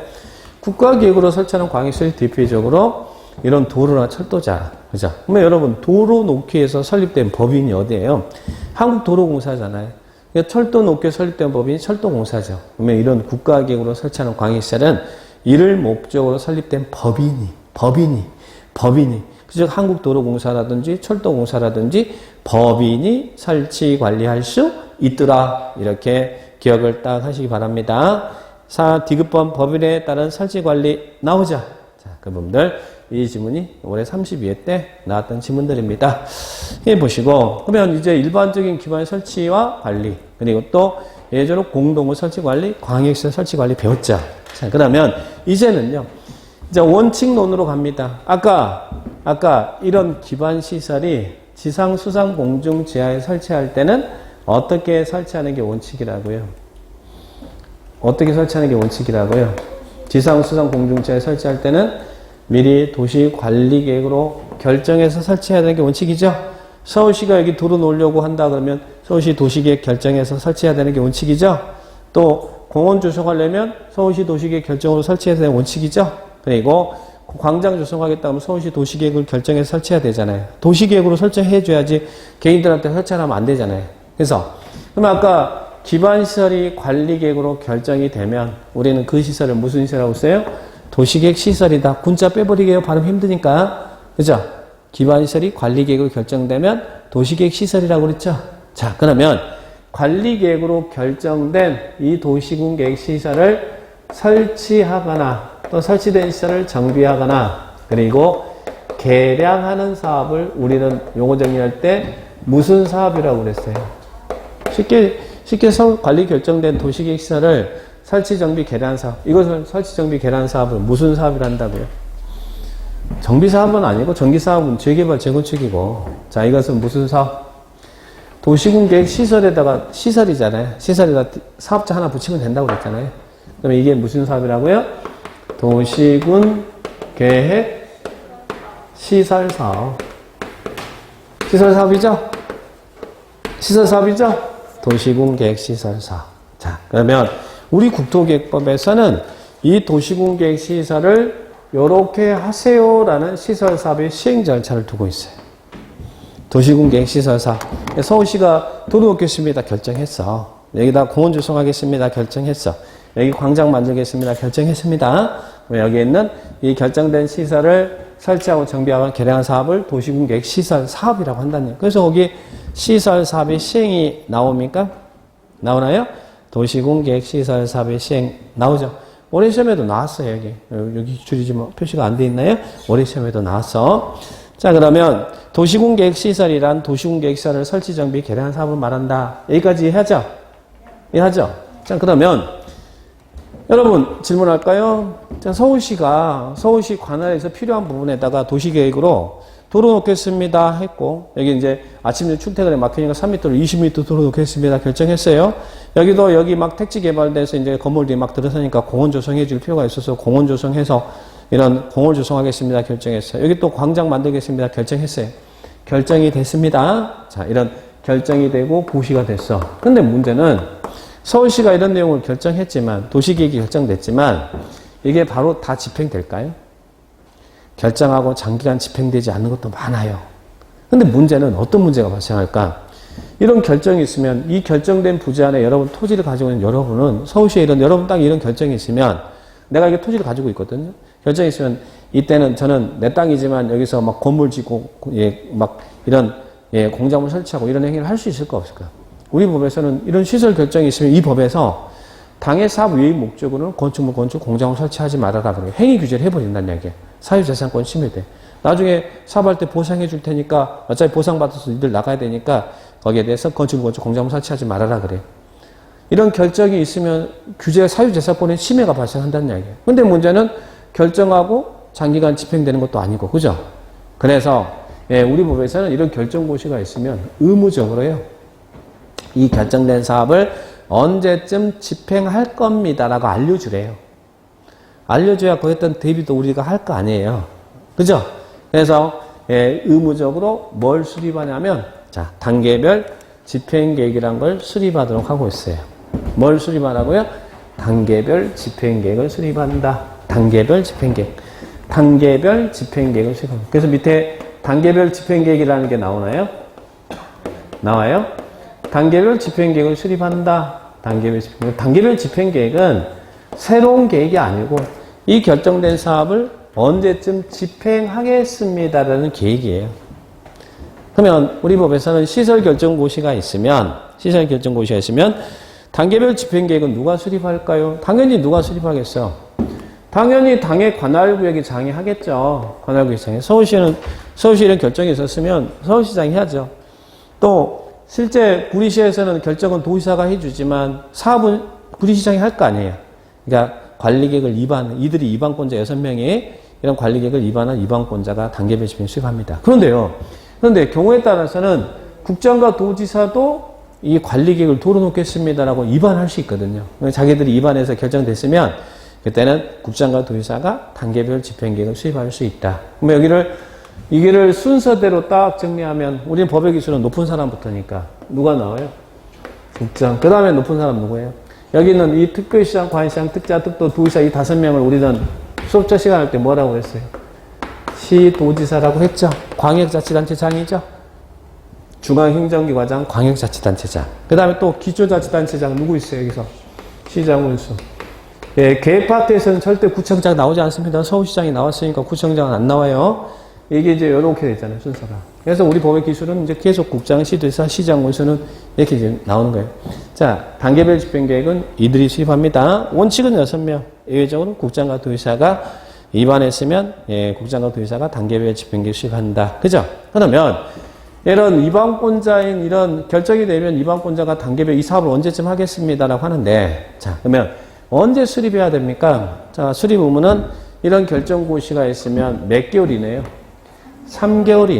국가계획으로 설치하는 광역시설이 대표적으로 이런 도로나 철도자, 그죠? 그러면 여러분 도로 놓기에서 설립된 법인이 어디예요? 한국도로공사잖아요. 그러니까 철도 놓기에 설립된 법인이 철도공사죠. 그러면 이런 국가계획으로 설치하는 광역시설은 이를 목적으로 설립된 법인이 즉 한국도로공사라든지 철도공사라든지 법인이 설치 관리할 수 있더라. 이렇게 기억을 딱 하시기 바랍니다. 디귿번 법인에 따른 설치 관리 나오죠. 자, 그 부분들 이 지문이 올해 32회 때 나왔던 지문들입니다. 해 보시고 그러면 이제 일반적인 기반 설치와 관리 그리고 또 예전에 공동구 설치 관리, 광역시설 설치 관리 배웠죠. 자, 그러면 이제는요. 이제 원칙론으로 갑니다. 아까 이런 기반 시설이 지상, 수상, 공중, 지하에 설치할 때는 어떻게 설치하는 게 원칙이라고요? 어떻게 설치하는 게 원칙이라고요? 지상, 수상, 공중, 지하에 설치할 때는 미리 도시관리계획으로 결정해서 설치해야 되는 게 원칙이죠? 서울시가 여기 도로 놓으려고 한다 그러면 서울시 도시계획 결정해서 설치해야 되는 게 원칙이죠? 또 공원 조성하려면 서울시 도시계획 결정으로 설치해야 되는 원칙이죠? 그리고 광장 조성하겠다 하면 서울시 도시계획을 결정해서 설치해야 되잖아요. 도시계획으로 설정해줘야지 개인들한테 설치하면 안 되잖아요. 그래서 그럼 아까 기반시설이 관리계획으로 결정이 되면 우리는 그 시설을 무슨 시설이라고 써요? 도시계획 시설이다. 군자 빼버리게요. 발음 힘드니까. 그죠? 기반시설이 관리계획으로 결정되면 도시계획 시설이라고 그랬죠? 자, 그러면 관리계획으로 결정된 이 도시군계획 시설을 설치하거나 또 설치된 시설을 정비하거나 그리고 개량하는 사업을 우리는 용어 정리할 때 무슨 사업이라고 그랬어요? 쉽게 관리 결정된 도시계획 시설을 설치, 정비, 개량 사업. 이것을 설치, 정비, 개량 사업을 무슨 사업이라 한다고요? 정비 사업은 아니고 전기 사업은 재개발, 재건축이고. 자, 이것은 무슨 사업? 도시군계획 시설에다가 시설이잖아요. 시설에다 사업자 하나 붙이면 된다고 그랬잖아요. 그러면 이게 무슨 사업이라고요? 도시군계획 시설사업. 시설사업이죠? 시설사업이죠? 도시군계획시설사업. 자, 그러면 우리 국토계획법에서는 이 도시군계획시설을 요렇게 하세요라는 시설사업의 시행 절차를 두고 있어요. 도시군계획시설사업. 서울시가 도로 놓겠습니다. 결정했어. 여기다 공원 조성하겠습니다. 결정했어. 여기 광장 만들겠습니다. 결정했습니다. 여기 있는 이 결정된 시설을 설치하고 정비하고 개량한 사업을 도시군계획 시설 사업이라고 한다는. 그래서 거기 시설 사업의 시행이 나옵니까? 나오나요? 도시군계획 시설 사업의 시행 나오죠. 올해 시험에도 나왔어요. 여기 줄이지 뭐 표시가 안 돼 있나요? 올해 시험에도 나왔어. 자, 그러면 도시군계획 시설이란 도시군계획 시설을 설치 정비 개량한 사업을 말한다. 여기까지 하죠? 예, 하죠. 자, 그러면 여러분 질문할까요? 자, 서울시 관할에서 필요한 부분에다가 도시계획으로 도로 놓겠습니다 했고, 여기 이제 아침에 출퇴근에 막히니까 3m로 20m 도로 놓겠습니다 결정했어요. 여기도 여기 막 택지 개발돼서 이제 건물들이 막 들어서니까 공원 조성해 줄 필요가 있어서 공원 조성해서 이런 공원 조성하겠습니다 결정했어요. 여기 또 광장 만들겠습니다 결정했어요. 결정이 됐습니다. 자, 이런 결정이 되고 보시가 됐어. 근데 문제는 서울시가 이런 내용을 결정했지만, 도시계획이 결정됐지만 이게 바로 다 집행될까요? 결정하고 장기간 집행되지 않는 것도 많아요. 근데 문제는 어떤 문제가 발생할까? 이런 결정이 있으면 이 결정된 부지 안에 여러분 토지를 가지고 있는 여러분은, 서울시에 이런 여러분 땅에 이런 결정이 있으면, 내가 이게 토지를 가지고 있거든요. 결정이 있으면 이때는 저는 내 땅이지만 여기서 막 건물 짓고 막 이런 공장을 설치하고 이런 행위를 할 수 있을까 없을까? 우리 법에서는 이런 시설 결정이 있으면 이 법에서 당해 사업 유의 목적으로는 건축물, 공장을 설치하지 말아라 그래요. 행위 규제를 해버린다는 얘기예요. 사유재산권 침해돼. 나중에 사업할 때 보상해 줄 테니까, 어차피 보상받아서 니들 나가야 되니까 거기에 대해서 건축물, 공장을 설치하지 말아라 그래요. 이런 결정이 있으면 규제 사유재산권의 침해가 발생한다는 이야기예요. 근데 문제는 결정하고 장기간 집행되는 것도 아니고, 그죠? 그래서 우리 법에서는 이런 결정고시가 있으면 의무적으로요, 이 결정된 사업을 언제쯤 집행할 겁니다라고 알려주래요. 알려줘야 거기에 어떤 대비도 우리가 할 거 아니에요. 그죠? 그래서 의무적으로 뭘 수립하냐면, 자, 단계별 집행계획이란 걸 수립하도록 하고 있어요. 뭘 수립하라고요? 단계별 집행계획을 수립한다. 단계별 집행계획. 단계별 집행계획을 수립한다. 그래서 밑에 단계별 집행계획이라는 게 나오나요? 나와요? 단계별 집행계획을 수립한다. 단계별 집행계획. 단계별 집행계획은 새로운 계획이 아니고 이 결정된 사업을 언제쯤 집행하겠습니다라는 계획이에요. 그러면 우리 법에서는 시설결정고시가 있으면 단계별 집행계획은 누가 수립할까요? 당연히 누가 수립하겠어? 당연히 당의 관할구역이 장의하겠죠. 관할구역이 장의. 서울시 이런 결정이 있었으면 서울시장이 해야죠. 또 실제 구리시에서는 결정은 도지사가 해주지만 사업은 구리시장이 할 거 아니에요. 그러니까 관리계획을 이들이 위반권자 6명이 이런 관리계획을 위반한 위반권자가 단계별 집행 수립합니다. 그런데 경우에 따라서는 국장과 도지사도 이 관리계획을 도로 놓겠습니다라고 위반할 수 있거든요. 자기들이 위반해서 결정됐으면 그때는 국장과 도지사가 단계별 집행계획을 수립할 수 있다. 그러면 이거를 순서대로 딱 정리하면 우리는 법의 기준은 높은 사람부터니까 누가 나와요? 국장. 그 다음에 높은 사람 누구예요? 여기는 이 특별시장, 관시장, 특자, 특도, 도지사 이 5명을 우리는 수업자 시간 할 때 뭐라고 했어요? 시도지사라고 했죠. 광역자치단체장이죠. 중앙행정기관장, 광역자치단체장. 그 다음에 또 기초자치단체장 누구 있어요? 여기서 시장 운수. 계획 파트에서는 절대 구청장 나오지 않습니다. 서울시장이 나왔으니까 구청장은 안 나와요. 이게 이제 이렇게 되잖아요, 순서가. 그래서 우리 법의 기술은 이제 계속 국장, 시도지사, 시장 운수는 이렇게 이제 나오는 거예요. 자, 단계별 집행계획은 이들이 수립합니다. 원칙은 6명. 예외적으로 국장과 도지사가 위반했으면, 국장과 도지사가 단계별 집행계획 수립한다. 그죠? 그러면, 이런 위반권자인 이런 결정이 되면 위반권자가 단계별 이 사업을 언제쯤 하겠습니다라고 하는데, 자, 그러면 언제 수립해야 됩니까? 자, 수립 의무는 이런 결정고시가 있으면 몇 개월 이내요? 3개월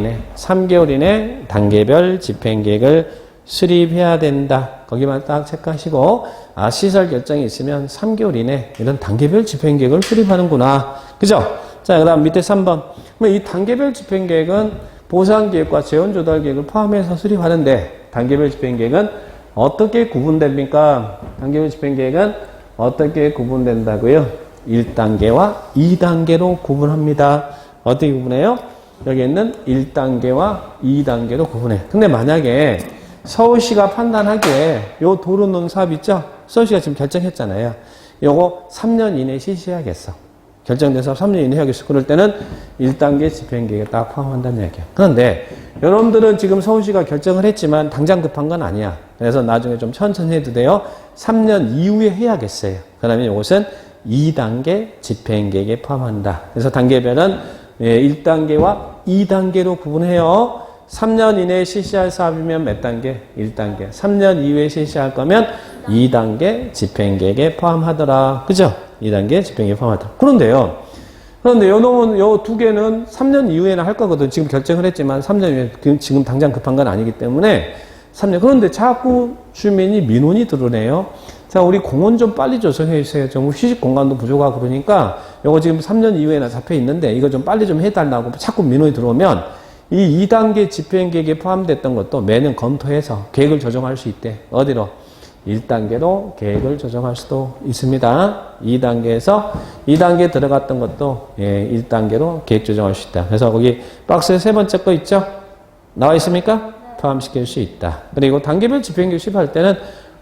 이내 단계별 집행계획을 수립해야 된다. 거기만 딱 체크하시고, 시설 결정이 있으면 3개월 이내 이런 단계별 집행계획을 수립하는구나. 그죠? 자, 그 다음 밑에 3번. 그럼 이 단계별 집행계획은 보상계획과 재원조달계획을 포함해서 수립하는데, 단계별 집행계획은 어떻게 구분됩니까? 단계별 집행계획은 어떻게 구분된다고요? 1단계와 2단계로 구분합니다. 어떻게 구분해요? 여기 있는 1단계와 2단계로 구분해. 근데 만약에 서울시가 판단하기에 요 도로 놓는 사업 있죠? 서울시가 지금 결정했잖아요. 요거 3년 이내에 실시해야겠어. 결정된 사업 3년 이내에 해야겠어. 그럴 때는 1단계 집행계획에 딱 포함한다는 얘기야. 그런데 여러분들은 지금 서울시가 결정을 했지만 당장 급한 건 아니야. 그래서 나중에 좀 천천히 해도 돼요. 3년 이후에 해야겠어요. 그러면 이것은 2단계 집행계획에 포함한다. 그래서 단계별은 1단계와 2단계로 구분해요. 3년 이내에 실시할 사업이면 몇 단계? 1단계. 3년 이후에 실시할 거면 2단계 집행계획에 포함하더라. 그죠? 2단계 집행계획에 포함하더라. 그런데 요 놈은 요 두 개는 3년 이후에는 할 거거든. 지금 결정을 했지만 3년 이후에 지금 당장 급한 건 아니기 때문에 3년. 그런데 자꾸 주민이 민원이 들어오네요. 자, 우리 공원 좀 빨리 조성해 주세요. 좀 휴식 공간도 부족하고 그러니까 요거 지금 3년 이후에나 잡혀 있는데 이거 좀 빨리 좀 해달라고 자꾸 민원이 들어오면 이 2단계 집행계획에 포함됐던 것도 매년 검토해서 계획을 조정할 수 있대. 어디로? 1단계로 계획을 조정할 수도 있습니다. 2단계 들어갔던 것도 1단계로 계획 조정할 수 있다. 그래서 거기 박스에 세 번째 거 있죠? 나와 있습니까? 포함시킬 수 있다. 그리고 단계별 집행계획 수립할 때는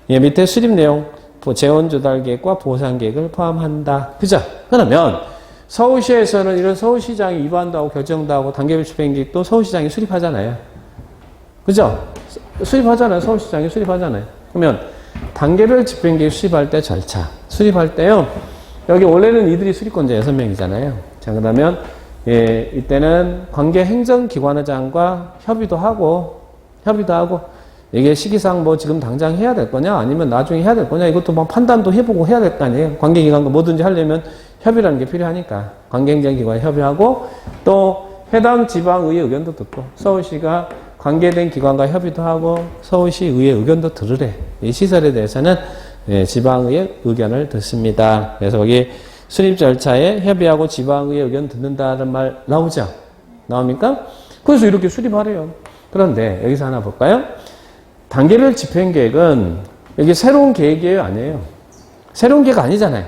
밑에 수립 내용, 재원 조달 계획과 보상 계획을 포함한다. 그죠? 그러면 서울시에서는 이런 서울시장이 위반도 하고 결정도 하고 단계별 집행계획도 서울시장이 수립하잖아요. 그죠? 수립하잖아요. 서울시장이 수립하잖아요. 그러면 단계별 집행계획 수립할 때 절차. 수립할 때요. 여기 원래는 이들이 수립권자 6명이잖아요. 자, 그러면 이때는 관계 행정기관의장과 협의도 하고 이게 시기상 뭐 지금 당장 해야 될 거냐 아니면 나중에 해야 될 거냐 이것도 막 판단도 해보고 해야 될 거 아니에요. 관계기관과 뭐든지 하려면 협의라는 게 필요하니까 관계행정기관에 협의하고 또 해당 지방의회 의견도 듣고 서울시가 관계된 기관과 협의도 하고 서울시 의회 의견도 들으래. 이 시설에 대해서는 지방의회 의견을 듣습니다. 그래서 거기 수립 절차에 협의하고 지방의회 의견 듣는다는 말 나오죠? 나옵니까? 그래서 이렇게 수립하래요. 그런데 여기서 하나 볼까요? 단계별 집행계획은 여기 새로운 계획이에요? 아니에요? 새로운 계획 아니잖아요.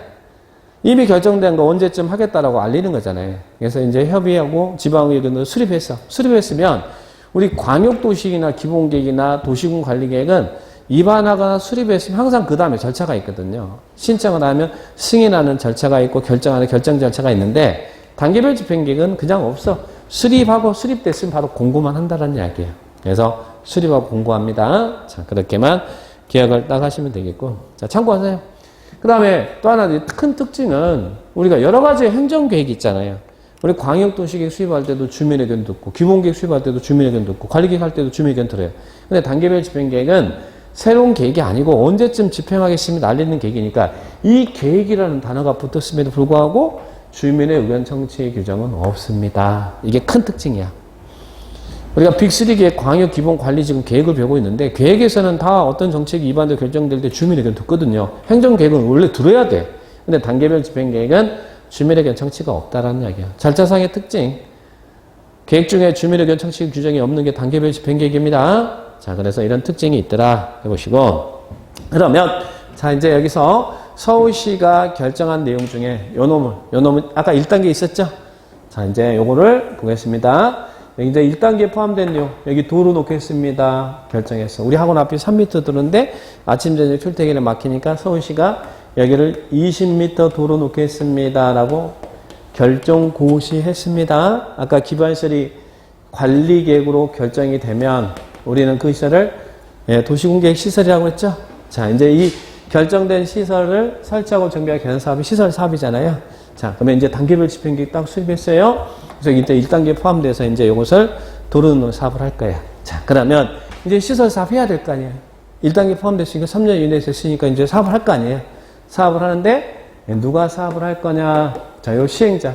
이미 결정된 거 언제쯤 하겠다라고 알리는 거잖아요. 그래서 이제 협의하고 지방의회 의견도 수립했으면 우리 광역도시계획이나 기본계획이나 도시군 관리계획은 입안하거나 수립했으면 항상 그 다음에 절차가 있거든요. 신청을 하면 승인하는 절차가 있고 결정하는 결정 절차가 있는데 단계별 집행계획은 그냥 없어. 수립하고 수립됐으면 바로 공고만 한다는 이야기예요. 그래서 수립하고 공고합니다. 자, 그렇게만 기억을 딱 하시면 되겠고. 자, 참고하세요. 그 다음에 또 하나 큰 특징은 우리가 여러 가지 행정계획이 있잖아요. 우리 광역도시계획 수립할 때도 주민 의견 듣고, 기본계획 수립할 때도 주민 의견 듣고, 관리계획 할 때도 주민 의견 들어요. 근데 단계별 집행계획은 새로운 계획이 아니고 언제쯤 집행하겠습니다 알리는 계획이니까 이 계획이라는 단어가 붙었음에도 불구하고 주민의 의견 청취의 규정은 없습니다. 이게 큰 특징이야. 우리가 빅3 계획, 광역 기본 관리 지금 계획을 배우고 있는데 계획에서는 다 어떤 정책이 위반되어 결정될 때 주민 의견 듣거든요. 행정계획은 원래 들어야 돼. 근데 단계별 집행계획은 주민 의견 청취가 없다라는 이야기야. 절차상의 특징. 계획 중에 주민 의견 청취 규정이 없는 게 단계별 집행계획입니다. 자, 그래서 이런 특징이 있더라 해보시고. 그러면 자, 이제 여기서 서울시가 결정한 내용 중에 요 놈은 아까 1단계 있었죠? 자, 이제 요거를 보겠습니다. 여기 이제 1단계에 포함된 내용, 여기 도로 놓겠습니다. 결정했어. 우리 학원 앞이 3m 도로인데 아침, 저녁 출퇴근에 막히니까 서울시가 여기를 20m 도로 놓겠습니다. 라고 결정 고시했습니다. 아까 기반시설이 관리계획으로 결정이 되면 우리는 그 시설을 도시공계획 시설이라고 했죠? 자, 이제 이 결정된 시설을 설치하고 정비하기 위한 사업이 시설 사업이잖아요. 자, 그러면 이제 단계별 집행계획 딱 수립했어요. 그래서 이제 1단계에 포함돼서 이제 이것을 도로 사업을 할 거예요. 자, 그러면 이제 시설 사업 해야 될 거 아니에요. 1단계 포함됐으니까 3년 이내에 했으니까 이제 사업을 할 거 아니에요. 사업을 하는데 누가 사업을 할 거냐? 자, 요 시행자.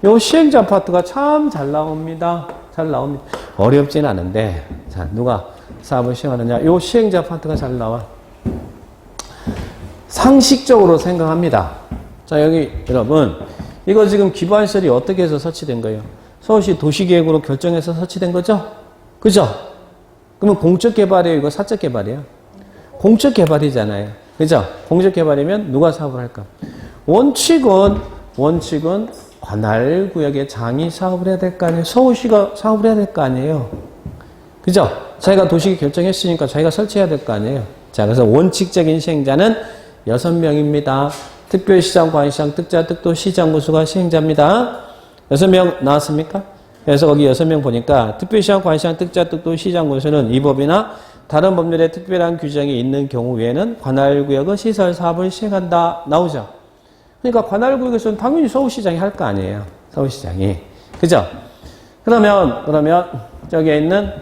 요 시행자 파트가 참 잘 나옵니다. 잘 나옵니다. 어렵진 않은데, 자, 누가 사업을 시행하느냐? 요 시행자 파트가 잘 나와. 상식적으로 생각합니다. 자, 여기 여러분, 이거 지금 기반시설이 어떻게 해서 설치된 거예요? 서울시 도시계획으로 결정해서 설치된 거죠? 그죠? 그러면 공적개발이에요? 이거 사적개발이에요? 공적개발이잖아요. 그죠? 공적개발이면 누가 사업을 할까? 원칙은 관할구역의 장이 사업을 해야 될 거 아니에요? 서울시가 사업을 해야 될 거 아니에요? 그죠? 자기가 도시계획 결정했으니까 자기가 설치해야 될 거 아니에요? 자, 그래서 원칙적인 시행자는 6명입니다. 특별시장, 관시장, 특자, 특도, 시장, 구수가 시행자입니다. 6명 나왔습니까? 그래서 거기 6명 보니까 특별시장, 관시장, 특자, 특도, 시장, 구수는 이 법이나 다른 법률에 특별한 규정이 있는 경우 외에는 관할구역의 시설 사업을 시행한다 나오죠. 그러니까 관할구역에서는 당연히 서울시장이 할 거 아니에요. 서울시장이. 그죠? 그러면 여기에 있는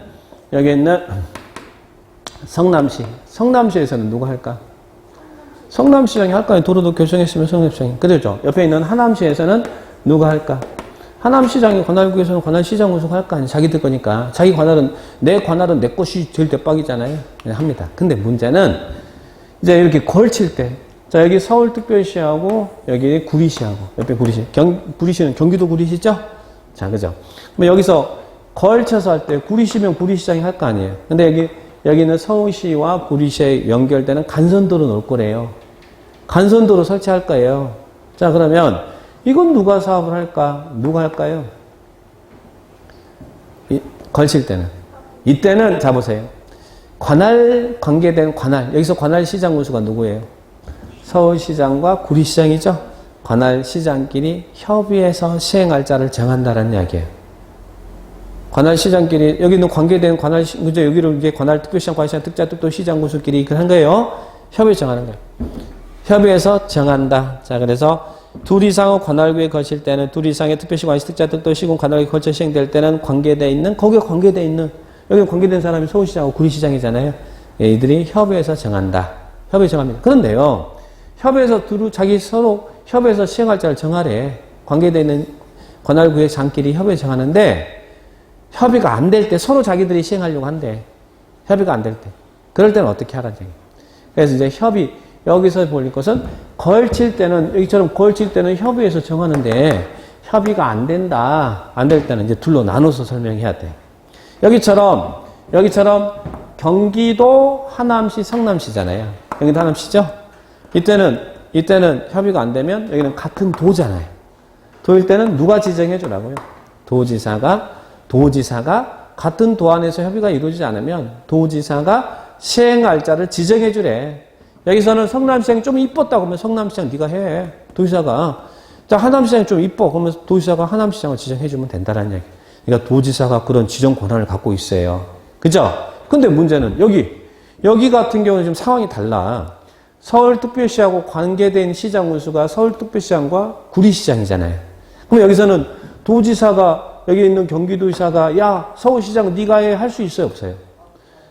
성남시. 성남시에서는 누가 할까? 성남시장이 할 거 아니에요. 도로도 결정했으면 성남시장이. 그렇죠. 옆에 있는 하남시에서는 누가 할까? 하남시장이 관할구에서는 관할시장 운수할 거 아니에요. 자기들 거니까. 자기 관할은, 내 관할은 내 것이 제일 대박이잖아요. 그냥 합니다. 근데 문제는 이제 이렇게 걸칠 때, 자, 여기 서울특별시하고 여기 구리시하고, 옆에 구리시. 구리시는 경기도 구리시죠? 자, 그죠? 그럼 여기서 걸쳐서 할 때 구리시면 구리시장이 할 거 아니에요. 근데 여기는 서울시와 구리시에 연결되는 간선도로 놓을 거래요. 간선도로 설치할 거예요. 자, 그러면 이건 누가 사업을 할까? 누가 할까요? 걸칠 때는. 이때는, 자, 보세요. 관계된 관할. 여기서 관할시장 군수가 누구예요? 서울시장과 구리시장이죠? 관할시장끼리 협의해서 시행할 자를 정한다는 이야기예요. 관할시장끼리, 여기는 관계된 그죠? 여기를 이제 관할특별시장, 관할시장, 특자특도 시장 군수끼리 한 거예요. 협의 정하는 거예요. 협의해서 정한다. 자, 그래서 둘 이상의 관할구에 거칠 때는, 둘 이상의 특별시, 관시, 특자특도 시군 관할구에 걸쳐 시행될 때는 거기에 관계돼 있는, 여기 관계된 사람이 서울시장하고 구리시장이잖아요. 이들이 협의해서 정한다. 협의 정합니다. 그런데요, 협의해서 자기 서로 협의해서 시행할 자를 정하래. 관계돼 있는 관할구의 장끼리 협의 정하는데, 협의가 안 될 때 서로 자기들이 시행하려고 한대. 협의가 안 될 때. 그럴 때는 어떻게 하라는 얘기예요. 그래서 이제 여기서 볼 것은 걸칠 때는, 여기처럼 걸칠 때는 협의해서 정하는데, 협의가 안 된다. 안 될 때는 이제 둘로 나눠서 설명해야 돼. 여기처럼 경기도 하남시, 성남시잖아요. 경기도 하남시죠? 이때는 협의가 안 되면 여기는 같은 도잖아요. 도일 때는 누가 지정해 주라고요? 도지사가 같은 도 안에서 협의가 이루어지지 않으면 도지사가 시행할 자를 지정해 주래. 여기서는 성남시장이 좀 이뻤다고 하면 성남시장 네가 해. 도지사가. 자, 하남시장이 좀 이뻐. 그러면 도지사가 하남시장을 지정해 주면 된다는 얘기. 그러니까 도지사가 그런 지정 권한을 갖고 있어요. 그죠? 근데 문제는 여기 같은 경우는 지금 상황이 달라. 서울특별시하고 관계된 시장 군수가 서울특별시장과 구리시장이잖아요. 그럼 여기서는 도지사가, 여기 있는 경기도지사가 야, 서울시장 네가 해 할 수 있어요, 없어요?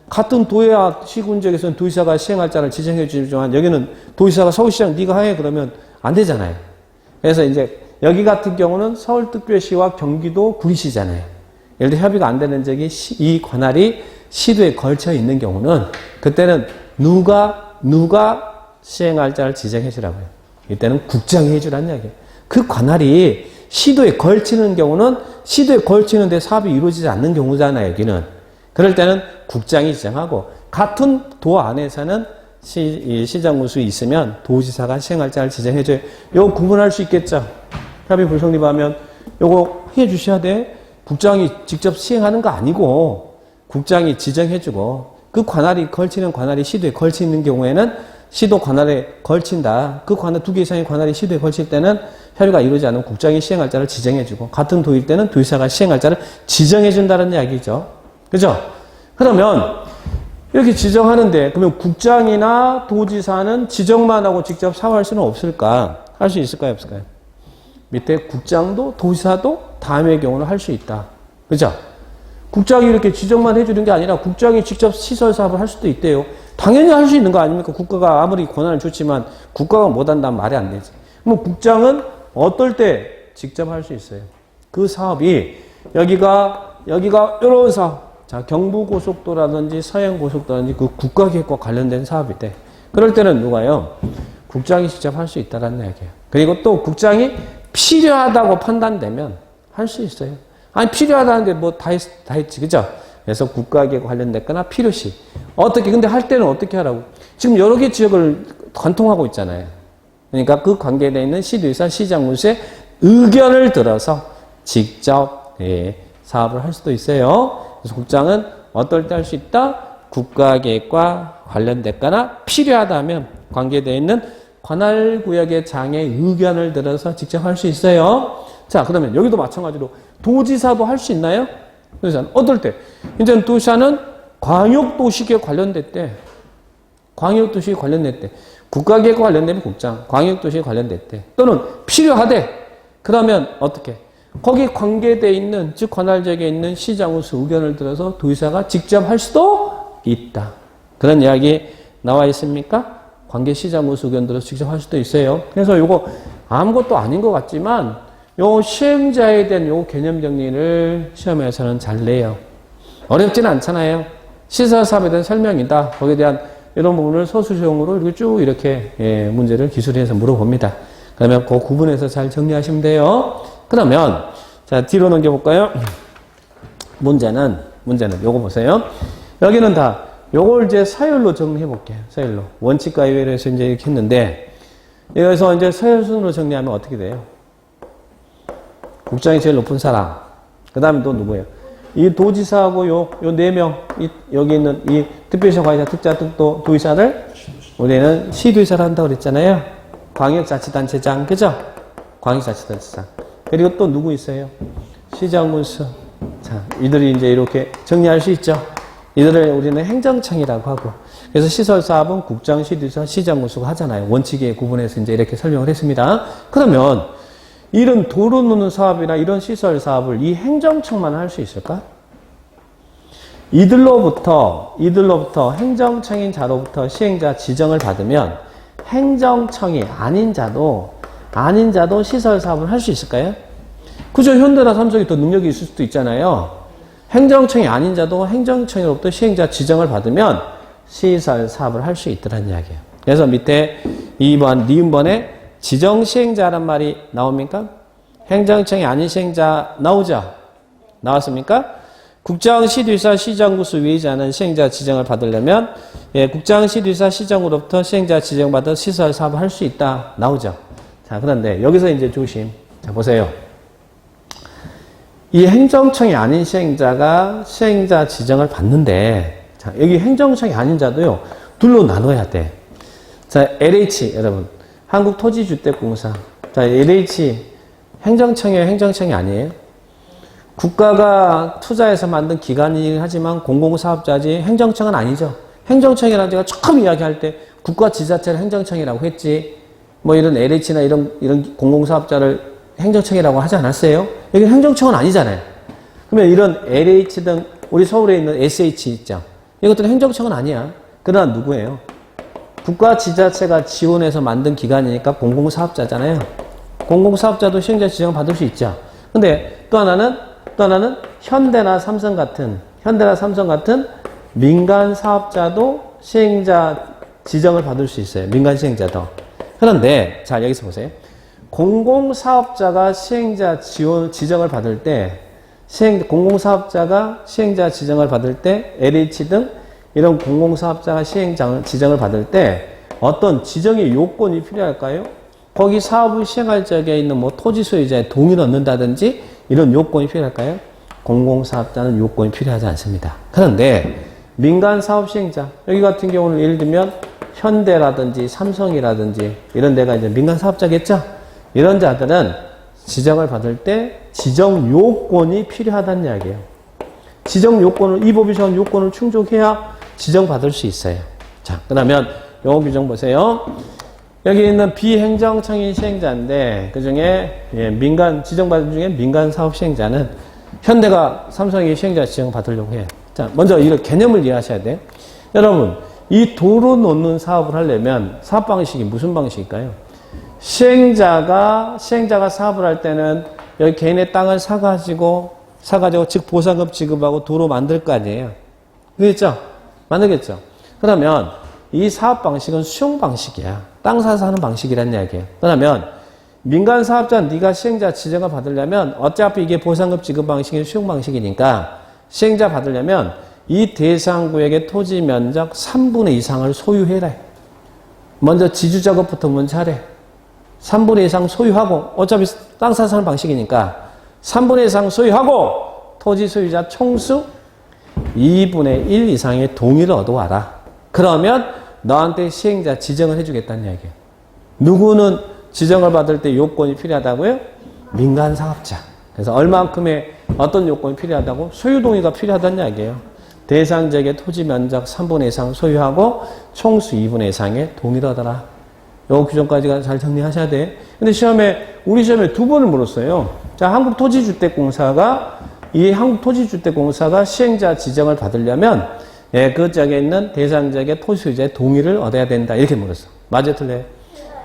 같은 도야 시군 지역에서는 도지사가 시행할 자를 지정해 주지만 여기는 도지사가 서울시장 네가 해 그러면 안 되잖아요. 그래서 이제 여기 같은 경우는 서울특별시와 경기도 구리시잖아요. 예를 들어 협의가 안 되는 적이 이 관할이 시도에 걸쳐 있는 경우는 그때는 누가 시행할 자를 지정해 주라고요. 이때는 국장이 해 주라는 이야기예요. 그 관할이 시도에 걸치는 경우는 시도에 걸치는데 사업이 이루어지지 않는 경우잖아요. 여기는. 그럴 때는 국장이 지정하고 같은 도 안에서는 시장 군수 있으면 도지사가 시행할 자를 지정해 줘요. 요거 구분할 수 있겠죠. 협의 불성립하면 요거 해 주셔야 돼. 국장이 직접 시행하는 거 아니고 국장이 지정해 주고 그 관할이 걸치는 관할이 시도에 걸치는 경우에는 시도 관할에 걸친다. 그 관할 두 개 이상의 관할이 시도에 걸칠 때는 협의가 이루어지지 않으면 국장이 시행할 자를 지정해 주고 같은 도일 때는 도지사가 시행할 자를 지정해 준다는 이야기죠. 그죠? 그러면 이렇게 지정하는데 그러면 국장이나 도지사는 지정만 하고 직접 사업할 수는 없을까? 할 수 있을까요? 없을까요? 밑에 국장도 도지사도 다음의 경우는 할 수 있다. 그죠? 국장이 이렇게 지정만 해주는 게 아니라 국장이 직접 시설 사업을 할 수도 있대요. 당연히 할 수 있는 거 아닙니까? 국가가 아무리 권한을 줬지만 국가가 못한다면 말이 안 되지. 그럼 국장은 어떨 때 직접 할 수 있어요? 그 사업이 여기가 이런 사업, 자 경부고속도라든지 서해안고속도라든지 그 국가계획과 관련된 사업일 때 그럴 때는 누가요? 국장이 직접 할 수 있다는 얘기예요. 그리고 또 국장이 필요하다고 판단되면 할 수 있어요. 아니 필요하다는데 뭐 다 했지 그죠? 그래서 국가계획 관련됐거나 필요시 근데 할 때는 어떻게 하라고? 지금 여러 개 지역을 관통하고 있잖아요. 그러니까 그 관계되어 있는 시도지사, 시장군수의 의견을 들어서 직접 사업을 할 수도 있어요. 그래서 국장은 어떨 때 할 수 있다? 국가계획과 관련됐거나 필요하다면 관계되어 있는 관할구역의 장의 의견을 들어서 직접 할 수 있어요. 자, 그러면 여기도 마찬가지로 도지사도 할 수 있나요? 도지사는 어떨 때? 이제 도지사는 광역도시계획 관련됐대. 광역도시계획 관련됐대. 국가계획과 관련되면 국장, 광역도시계획 관련됐대. 또는 필요하대. 그러면 어떻게? 거기 관계되어 있는, 즉 관할지역에 있는 시장으로서 의견을 들어서 도지사가 직접 할 수도 있다. 그런 이야기 나와 있습니까? 관계시장구수 의견들을 직접 할 수도 있어요. 그래서 요거 아무것도 아닌 것 같지만 요 시행자에 대한 요 개념 정리를 시험에서는 잘 내요. 어렵지는 않잖아요. 시설사업에 대한 설명이다. 거기에 대한 이런 부분을 소수형으로 이렇게 쭉 이렇게 문제를 기술해서 물어봅니다. 그러면 그 구분해서 잘 정리하시면 돼요. 그러면 자 뒤로 넘겨볼까요? 문제는 요거 보세요. 여기는 다 요걸 이제 서열로 정리해 볼게요. 서열로 원칙과 예외로 해서 이제 이렇게 했는데 여기서 이제 서열 순으로 정리하면 어떻게 돼요? 국장이 제일 높은 사람. 그 다음에 또 누구예요? 이 도지사하고 요 4명, 여기 있는 이 특별시장, 관리자, 특자, 특도, 도의사를 우리는 시도의사를 한다고 그랬잖아요. 광역자치단체장, 그죠? 광역자치단체장. 그리고 또 누구 있어요? 시장군수. 자, 이들이 이제 이렇게 정리할 수 있죠. 이들을 우리는 행정청이라고 하고. 그래서 시설사업은 국장, 시도의사, 시장군수가 하잖아요. 원칙에 구분해서 이제 이렇게 설명을 했습니다. 그러면 이런 도로 놓는 사업이나 이런 시설 사업을 이 행정청만 할 수 있을까? 이들로부터 행정청인 자로부터 시행자 지정을 받으면 행정청이 아닌 자도 시설 사업을 할 수 있을까요? 그죠? 현대나 삼성이 더 능력이 있을 수도 있잖아요. 행정청이 아닌 자도 행정청으로부터 시행자 지정을 받으면 시설 사업을 할 수 있더란 이야기예요. 그래서 밑에 2번, 니은번에 지정 시행자란 말이 나옵니까? 행정청이 아닌 시행자 나오죠? 나왔습니까? 국장, 시도의사, 시장구수 외의자는 시행자 지정을 받으려면 국장, 시도의사, 시장으로부터 시행자 지정받아 시설 사업을 할 수 있다. 나오죠? 자, 그런데 여기서 이제 조심. 자, 보세요. 이 행정청이 아닌 시행자가 시행자 지정을 받는데, 자, 여기 행정청이 아닌 자도요, 둘로 나눠야 돼. 자, LH, 여러분. 한국토지주택공사. 자, LH 행정청이에요? 행정청이 아니에요? 국가가 투자해서 만든 기관이긴 하지만 공공사업자지 행정청은 아니죠. 행정청이라는 제가 처음 이야기할 때 국가 지자체를 행정청이라고 했지. 뭐 이런 LH나 이런 공공사업자를 행정청이라고 하지 않았어요? 여기 행정청은 아니잖아요. 그러면 이런 LH 등 우리 서울에 있는 SH 있죠. 이것들은 행정청은 아니야. 그러나 누구예요? 국가 지자체가 지원해서 만든 기관이니까 공공사업자잖아요. 공공사업자도 시행자 지정 받을 수 있죠. 근데 또 하나는 현대나 삼성 같은 민간 사업자도 시행자 지정을 받을 수 있어요. 민간 시행자도. 그런데 자, 여기서 보세요. 공공사업자가 시행자 지정을 받을 때 공공사업자가 시행자 지정을 받을 때 LH 등 이런 공공사업자가 시행자 지정을 받을 때 어떤 지정의 요건이 필요할까요? 거기 사업을 시행할 적에 있는 뭐 토지 소유자의 동의를 얻는다든지 이런 요건이 필요할까요? 공공사업자는 요건이 필요하지 않습니다. 그런데 민간 사업 시행자, 여기 같은 경우는 예를 들면 현대라든지 삼성이라든지 이런 데가 이제 민간 사업자겠죠? 이런 자들은 지정을 받을 때 지정 요건이 필요하다는 이야기예요. 지정 요건을, 이 법이 정한 요건을 충족해야 지정받을 수 있어요. 자, 그러면 요 규정 보세요. 여기 있는 비행정청인 시행자인데 그 중에 민간 지정받은 중에 민간 사업 시행자는 현대가 삼성이 시행자 지정 받으려고 해요. 자, 먼저 이런 개념을 이해하셔야 돼요. 여러분, 이 도로 놓는 사업을 하려면 사업 방식이 무슨 방식일까요? 시행자가 사업을 할 때는 여기 개인의 땅을 사가지고 즉 보상금 지급하고 도로 만들 거 아니에요. 그렇죠? 만들겠죠? 그러면 이 사업 방식은 수용 방식이야. 땅 사서 하는 방식이란 이야기예요. 그러면 민간 사업자 네가 시행자 지정을 받으려면 어차피 이게 보상금 지급 방식이 수용 방식이니까 시행자 받으려면 이 대상구역의 토지 면적 3분의 2 이상을 소유해라. 먼저 지주 작업부터 먼저 하래. 3분의 2 이상 소유하고 어차피 땅 사서 하는 방식이니까 3분의 2 이상 소유하고 토지 소유자 총수 2분의 1 이상의 동의를 얻어와라. 그러면 너한테 시행자 지정을 해주겠다는 이야기예요. 누구는 지정을 받을 때 요건이 필요하다고요? 민간 사업자. 그래서 얼만큼의 어떤 요건이 필요하다고? 소유 동의가 필요하다는 이야기예요. 대상 지역의 토지 면적 3분의 2 이상 소유하고 총수 2분의 2 이상의 동의를 얻어라. 요 규정까지가 잘 정리하셔야 돼. 근데 우리 시험에 두 번을 물었어요. 자, 한국토지주택공사가 시행자 지정을 받으려면 그 지역에 있는 대상 지역의 토지 소유자의 동의를 얻어야 된다. 이렇게 물었어. 맞아요, 틀려요?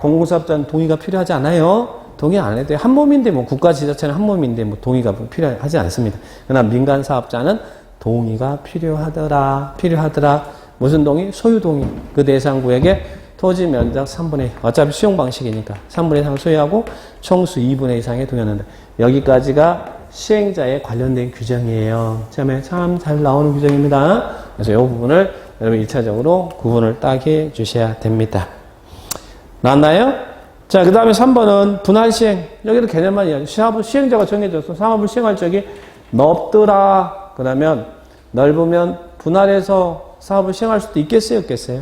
공공사업자는 동의가 필요하지 않아요? 동의 안 해도 돼요. 한 몸인데, 뭐, 국가지자체는 한 몸인데, 뭐, 동의가 필요하지 않습니다. 그러나 민간사업자는 동의가 필요하더라. 무슨 동의? 소유 동의. 그 대상구에게 토지 면적 3분의 1. 어차피 수용 방식이니까 3분의 1 이상 소유하고 총수 2분의 1 이상의 동의하는데 여기까지가 시행자에 관련된 규정이에요. 참 잘 나오는 규정입니다. 그래서 이 부분을 여러분 1차적으로 구분을 딱 해 주셔야 됩니다. 나왔나요? 자, 그 다음에 3번은 분할 시행. 여기도 개념만 이야기. 사업을 시행자가 정해졌어. 사업을 시행할 적이 넓더라. 그러면 넓으면 분할해서 사업을 시행할 수도 있겠어요, 없겠어요?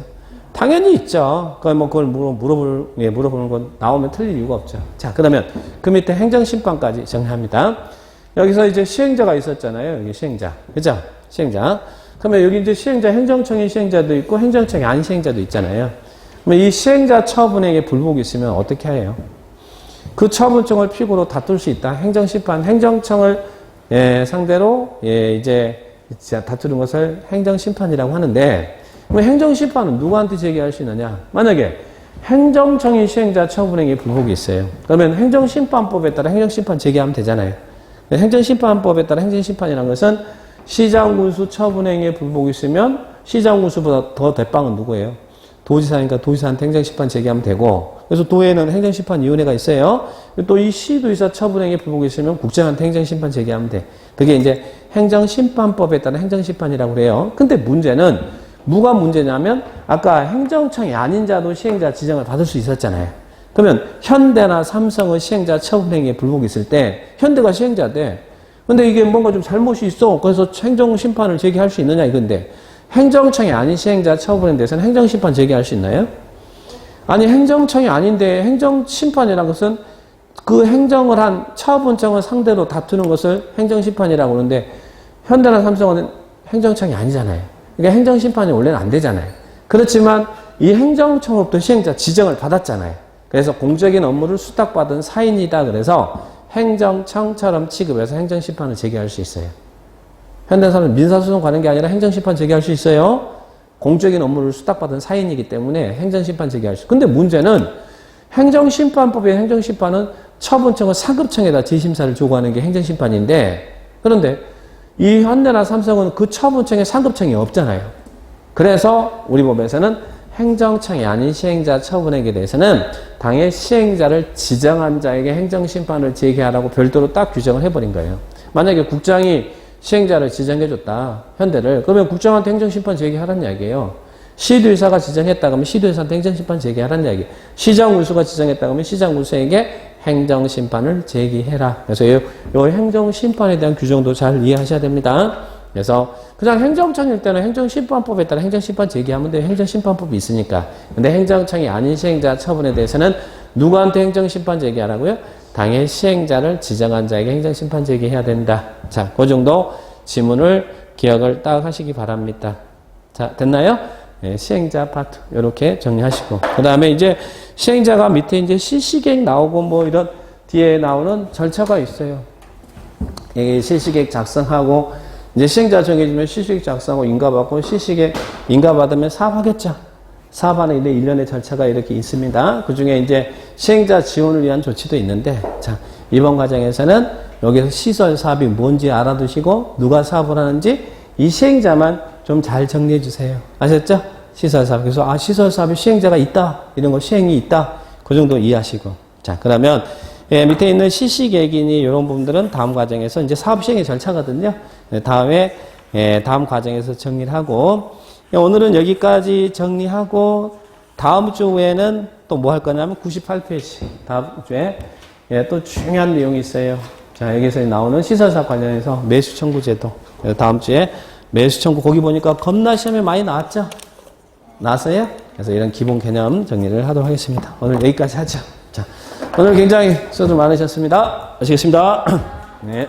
당연히 있죠. 그걸 물어보는 건 나오면 틀릴 이유가 없죠. 자, 그러면 그 밑에 행정심판까지 정리합니다. 여기서 이제 시행자가 있었잖아요. 여기 시행자. 그죠? 시행자. 그러면 여기 이제 시행자, 행정청의 시행자도 있고 행정청의 안 시행자도 있잖아요. 그러면 이 시행자 처분에게 불복이 있으면 어떻게 해요? 그 처분청을 피고로 다툴 수 있다. 행정심판, 행정청을 상대로 이제 다투는 것을 행정심판이라고 하는데 그럼 행정심판은 누구한테 제기할 수 있느냐? 만약에 행정청이 시행자 처분행위 불복이 있어요. 그러면 행정심판법에 따라 행정심판 제기하면 되잖아요. 행정심판법에 따라 행정심판이라는 것은 시장군수 처분행위에 불복이 있으면 시장군수보다 더 대빵은 누구예요? 도지사니까 도지사한테 행정심판 제기하면 되고 그래서 도에는 행정심판위원회가 있어요. 또 이 시도의사 처분행위에 불복이 있으면 국장한테 행정심판 제기하면 돼. 그게 이제 행정심판법에 따른 행정심판이라고 그래요. 근데 문제는 뭐가 문제냐면 아까 행정청이 아닌 자도 시행자 지정을 받을 수 있었잖아요. 그러면 현대나 삼성의 시행자 처분행위에 불복이 있을 때 현대가 시행자인데 근데 이게 뭔가 좀 잘못이 있어. 그래서 행정심판을 제기할 수 있느냐 이건데 행정청이 아닌 시행자 처분에 대해서는 행정심판 제기할 수 있나요? 아니 행정청이 아닌데 행정심판이라는 것은 그 행정을 한 처분청을 상대로 다투는 것을 행정심판이라고 하는데 현대나 삼성은 행정청이 아니잖아요. 그러니까 행정심판이 원래는 안 되잖아요. 그렇지만 이 행정청으로부터 시행자 지정을 받았잖아요. 그래서 공적인 업무를 수탁받은 사인이다. 그래서 행정청처럼 취급해서 행정심판을 제기할 수 있어요. 현대사는 민사소송 가는 게 아니라 행정심판 제기할 수 있어요. 공적인 업무를 수탁받은 사인이기 때문에 행정심판 제기할 수 있어요. 근데 문제는 행정심판법의 행정심판은 처분청을 상급청에다 재심사를 조구하는 게 행정심판인데 그런데 이 현대나 삼성은 그 처분청에 상급청이 없잖아요. 그래서 우리 법에서는 행정청이 아닌 시행자 처분행위에 대해서는 당의 시행자를 지정한 자에게 행정심판을 제기하라고 별도로 딱 규정을 해버린 거예요. 만약에 국장이 시행자를 지정해줬다. 현대를. 그러면 국장한테 행정심판 제기하라는 이야기예요. 시도의사가 지정했다 그러면 시도의사한테 행정심판 제기하라는 이야기예요. 시장군수가 지정했다 그러면 시장군수에게 행정심판을 제기해라. 그래서 이 행정심판에 대한 규정도 잘 이해하셔야 됩니다. 그래서 그냥 행정청일 때는 행정심판법에 따라 행정심판 제기하면 돼요. 행정심판법이 있으니까. 근데 행정청이 아닌 시행자 처분에 대해서는 누구한테 행정심판 제기하라고요? 당의 시행자를 지정한 자에게 행정심판 제기해야 된다. 자, 그 정도 지문을 기억을 딱 하시기 바랍니다. 자, 됐나요? 네, 시행자 파트 이렇게 정리하시고 그 다음에 이제 시행자가 밑에 이제 실시계획 나오고 뭐 이런 뒤에 나오는 절차가 있어요. 이게 실시계획 작성하고 이제 시행자 정해지면 실시계획 작성하고 인가받고 실시계획 인가받으면 사업하겠죠. 사업하는 일련의 절차가 이렇게 있습니다. 그 중에 이제 시행자 지원을 위한 조치도 있는데 자 이번 과정에서는 여기서 시설 사업이 뭔지 알아두시고 누가 사업을 하는지 이 시행자만 좀 잘 정리해 주세요. 아셨죠? 시설 사업. 그래서 시설 사업에 시행자가 있다. 이런 거 시행이 있다. 그 정도 이해하시고. 자, 그러면 밑에 있는 실시계획이니 이런 부분들은 다음 과정에서 이제 사업 시행의 절차거든요. 다음에 다음 과정에서 정리를 하고 오늘은 여기까지 정리하고 다음 주에는 또 뭐 할 거냐면 98페이지. 다음 주에 또 중요한 내용이 있어요. 자, 여기서 나오는 시설사업 관련해서 매수청구제도. 다음 주에 매수청구 거기 보니까 겁나 시험에 많이 나왔죠? 나왔어요? 그래서 이런 기본 개념 정리를 하도록 하겠습니다. 오늘 여기까지 하죠. 자, 오늘 굉장히 수고 많으셨습니다. 마치겠습니다. 네.